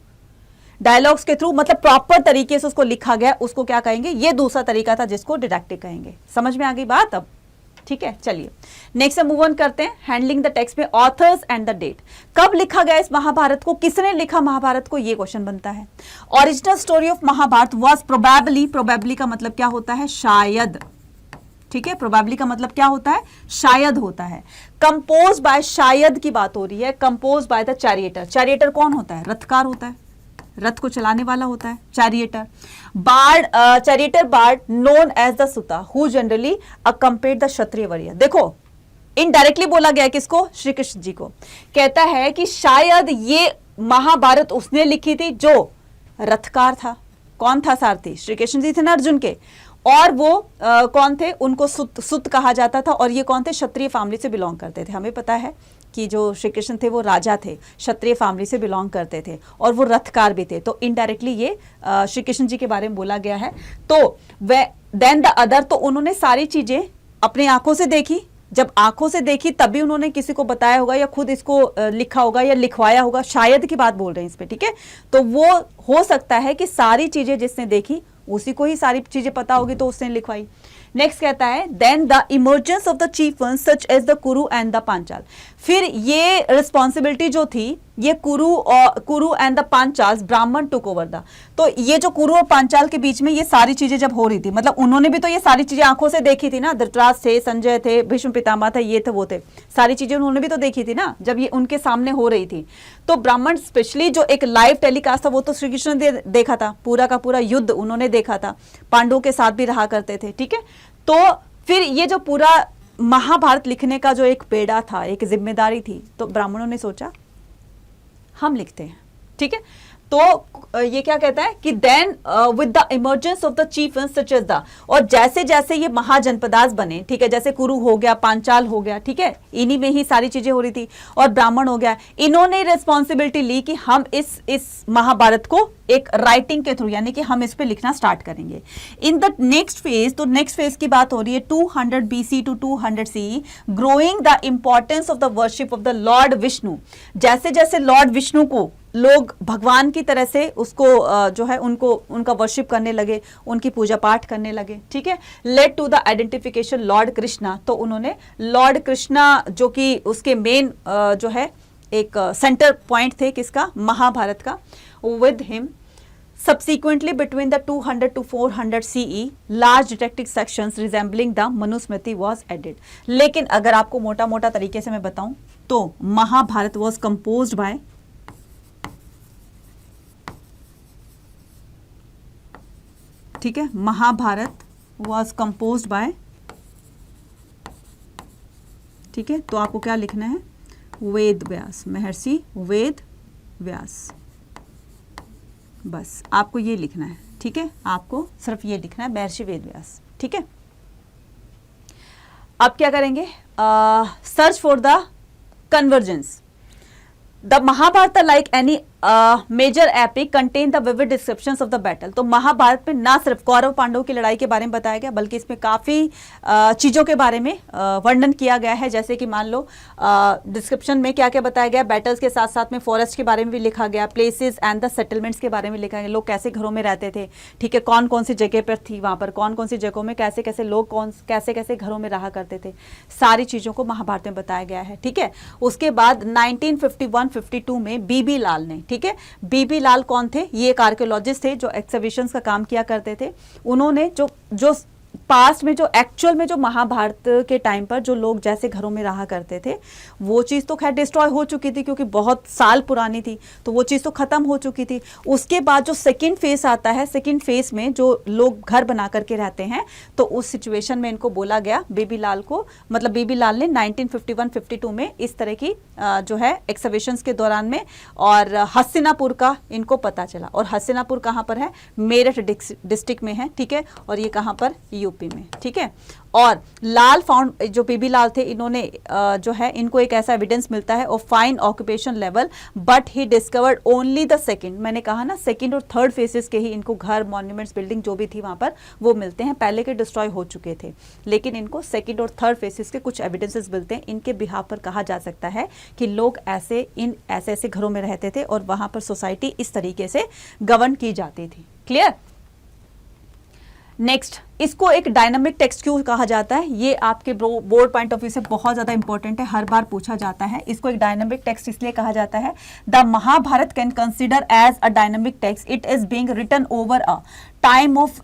डायलॉग्स के थ्रू मतलब प्रॉपर तरीके से उसको लिखा गया, उसको क्या कहेंगे? ये दूसरा तरीका था जिसको डिडक्टिव कहेंगे। समझ में आ गई बात अब? ठीक है, चलिए नेक्स्ट मूव ऑन करते हैं। हैंडलिंग द टेक्स्ट में ऑथर्स एंड द डेट, कब लिखा गया इस महाभारत को, किसने लिखा महाभारत को, ये क्वेश्चन बनता है। Original story of Mahabharata was probably, probably का मतलब क्या होता है? शायद, ठीक है। प्रोबेबली का मतलब क्या होता है? शायद होता है। कंपोज बाय, शायद की बात हो रही है, compose by the charioteer. Charioteer कौन होता है? रथकार होता है, रथ को चलाने वाला होता है charioteer. Bard, charioteer bard known as the suta who generally accompanied the kshatriya warrior. देखो इनडायरेक्टली बोला गया किसको? श्री कृष्ण जी को। कहता है कि शायद ये महाभारत उसने लिखी थी जो रथकार था। कौन था सारथी? श्री कृष्ण जी थे ना अर्जुन के, और वो कौन थे? उनको सुत कहा जाता था। और ये कौन थे? क्षत्रिय फैमिली से बिलोंग करते थे। हमें पता है कि जो श्री कृष्ण थे वो राजा थे, क्षत्रिय फैमिली से बिलोंग करते थे और वो रथकार भी थे। तो इनडायरेक्टली ये श्री कृष्ण जी के बारे में बोला गया है। तो वे देन द अदर, तो उन्होंने सारी चीजें अपनी आंखों से देखी। जब आंखों से देखी तभी उन्होंने किसी को बताया होगा या खुद इसको लिखा होगा या लिखवाया होगा। शायद की बात बोल रहे हैं इस पे, ठीक है। तो वो हो सकता है कि सारी चीजें जिसने देखी उसी को ही सारी चीजें पता होगी तो उसने लिखवाई। नेक्स्ट कहता है then the emergence of the chief ones such as the Kuru and the Panchala. फिर ये रिस्पॉन्सिबिलिटी जो थी ये कुरु एंड द पांचाल ब्राह्मण टुक ओवर द। तो ये जो कुरु और पांचाल के बीच में ये सारी चीजें जब हो रही थी, मतलब उन्होंने भी तो ये सारी चीजें आंखों से देखी थी ना। धृतराष्ट्र थे, संजय थे, भीष्म पितामह थे, ये थे वो थे, सारी चीजें उन्होंने भी तो देखी थी ना जब ये उनके सामने हो रही थी। तो ब्राह्मण स्पेशली जो एक लाइव टेलीकास्ट था वो तो श्री कृष्ण ने देखा था, पूरा का पूरा युद्ध उन्होंने देखा था, पांडवों के साथ भी रहा करते थे, ठीक है। तो फिर ये जो पूरा महाभारत लिखने का जो एक पेड़ा था, एक जिम्मेदारी थी, तो ब्राह्मणों ने सोचा हम लिखते हैं, ठीक है। तो ये क्या कहता है कि then with the emergence of the chief such as the, और जैसे जैसे ये महाजनपदास बने, ठीक है, जैसे कुरु हो गया, पांचाल हो गया, ठीक है, इन्हीं में ही सारी चीजें हो रही थी, और ब्राह्मण हो गया, इन्होंने रिस्पॉन्सिबिलिटी ली कि हम इस महाभारत को एक राइटिंग के थ्रू, यानी कि हम इस पे लिखना स्टार्ट करेंगे। इन द नेक्स्ट फेज, तो नेक्स्ट फेज की बात हो रही है 200 BC to 200 CE, growing the importance of the worship of the lord Vishnu. जैसे जैसे लॉर्ड विष्णु को लोग भगवान की तरह से उसको जो है उनका वर्शिप करने लगे, उनकी पूजा पाठ करने लगे, ठीक है। Led to the identification lord Krishna, तो उन्होंने लॉर्ड कृष्णा जो कि उसके मेन जो है एक सेंटर पॉइंट थे किसका? महाभारत का। With him subsequently between the 200 to 400 CE large didactic sections resembling the Manusmriti was added। लेकिन अगर आपको मोटा मोटा तरीके से मैं बताऊं तो महाभारत was composed by ठीक है, महाभारत was composed by, ठीक है, तो आपको क्या लिखना है? वेद व्यास, महर्षि वेद व्यास, बस आपको ये लिखना है, ठीक है, आपको सिर्फ ये लिखना है महर्षि वेद व्यास, ठीक है। अब क्या करेंगे? Search for the convergence. The Mahabharata like any major epic contain the vivid descriptions of the battle. तो महाभारत में ना सिर्फ कौरव पांडवों की लड़ाई के बारे में बताया गया, बल्कि इसमें काफी चीजों के बारे में वर्णन किया गया है। जैसे कि मान लो डिस्क्रिप्शन में क्या क्या बताया गया, बैटल्स के साथ साथ में फॉरेस्ट के बारे में भी लिखा गया, प्लेसेस एंड द सेटलमेंट्स के बारे में लिखा गया, लोग कैसे घरों में रहते थे, ठीक है, कौन कौन सी जगह पर थी, वहां पर कौन कौन सी जगहों में कैसे कैसे लोग कैसे कैसे घरों में रहा करते थे, सारी चीजों को महाभारत में बताया गया है। ठीक है, उसके बाद 1951-52 में बीबी लाल ने, ठीक है, बीबी लाल कौन थे, ये एक आर्कियोलॉजिस्ट थे जो एक्सकवेशंस का काम किया करते थे। उन्होंने जो पास्ट में जो एक्चुअल में जो महाभारत के टाइम पर जो लोग जैसे घरों में रहा करते थे, वो चीज़ तो खैर डिस्ट्रॉय हो चुकी थी क्योंकि बहुत साल पुरानी थी, तो वो चीज़ तो ख़त्म हो चुकी थी। उसके बाद जो सेकंड फेज आता है, सेकंड फेज में जो लोग घर बना करके रहते हैं, तो उस सिचुएशन में इनको बोला गया, बीबी लाल को, मतलब बीबी लाल ने 1951-52 में इस तरह की जो है एक्सकवेशंस के दौरान में, और हस्तिनापुर का इनको पता चला। और हस्तिनापुर कहाँ पर है, मेरठ डिस्ट्रिक्ट में है, ठीक है, और ये कहाँ पर, यूपी में, ठीक है। और लाल फाउंड, जो बीबी लाल थे, इन्होंने जो है इनको एक ऐसा एविडेंस मिलता है of fine occupation level, but he discovered only the second, मैंने कहा ना सेकंड और थर्ड फेसेस के ही इनको घर, मॉन्यूमेंट्स, बिल्डिंग जो भी थी वहां पर वो मिलते हैं, पहले के डिस्ट्रॉय हो चुके थे, लेकिन इनको सेकंड और थर्ड फेसेस के कुछ एविडेंसेस मिलते हैं। इनके बिहाफ पर कहा जा सकता है कि लोग ऐसे ऐसे घरों में रहते थे और वहां पर सोसाइटी इस तरीके से गवर्न की जाती थी। क्लियर। नेक्स्ट, इसको एक डायनामिक टेक्स्ट क्यों कहा जाता है, ये आपके बोर्ड पॉइंट ऑफ व्यू से बहुत ज्यादा इंपॉर्टेंट है, हर बार पूछा जाता है। इसको एक डायनामिक टेक्स्ट इसलिए कहा जाता है, the Mahabharata can consider as a dynamic text, it is being written over a time of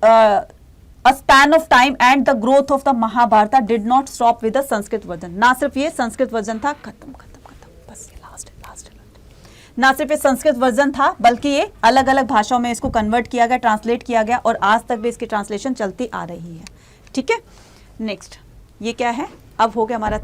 a span of time and the growth of the Mahabharata did not stop with the Sanskrit version. ना सिर्फ ये Sanskrit version था, खत्म, बस ये last ना सिर्फ ये संस्कृत वर्जन था, बल्कि ये अलग अलग भाषाओं में इसको कन्वर्ट किया गया, ट्रांसलेट किया गया, और आज तक भी इसकी ट्रांसलेशन चलती आ रही है। ठीक है, नेक्स्ट ये क्या है, अब हो गया हमारा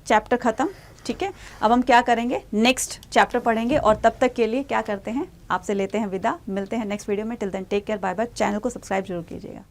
चैप्टर खत्म। ठीक है, अब हम क्या करेंगे, नेक्स्ट चैप्टर पढ़ेंगे, और तब तक के लिए क्या करते हैं, आपसे लेते हैं विदा, मिलते हैं नेक्स्ट वीडियो में। Till then take care, bye bye. Channel को सब्सक्राइब जरूर कीजिएगा।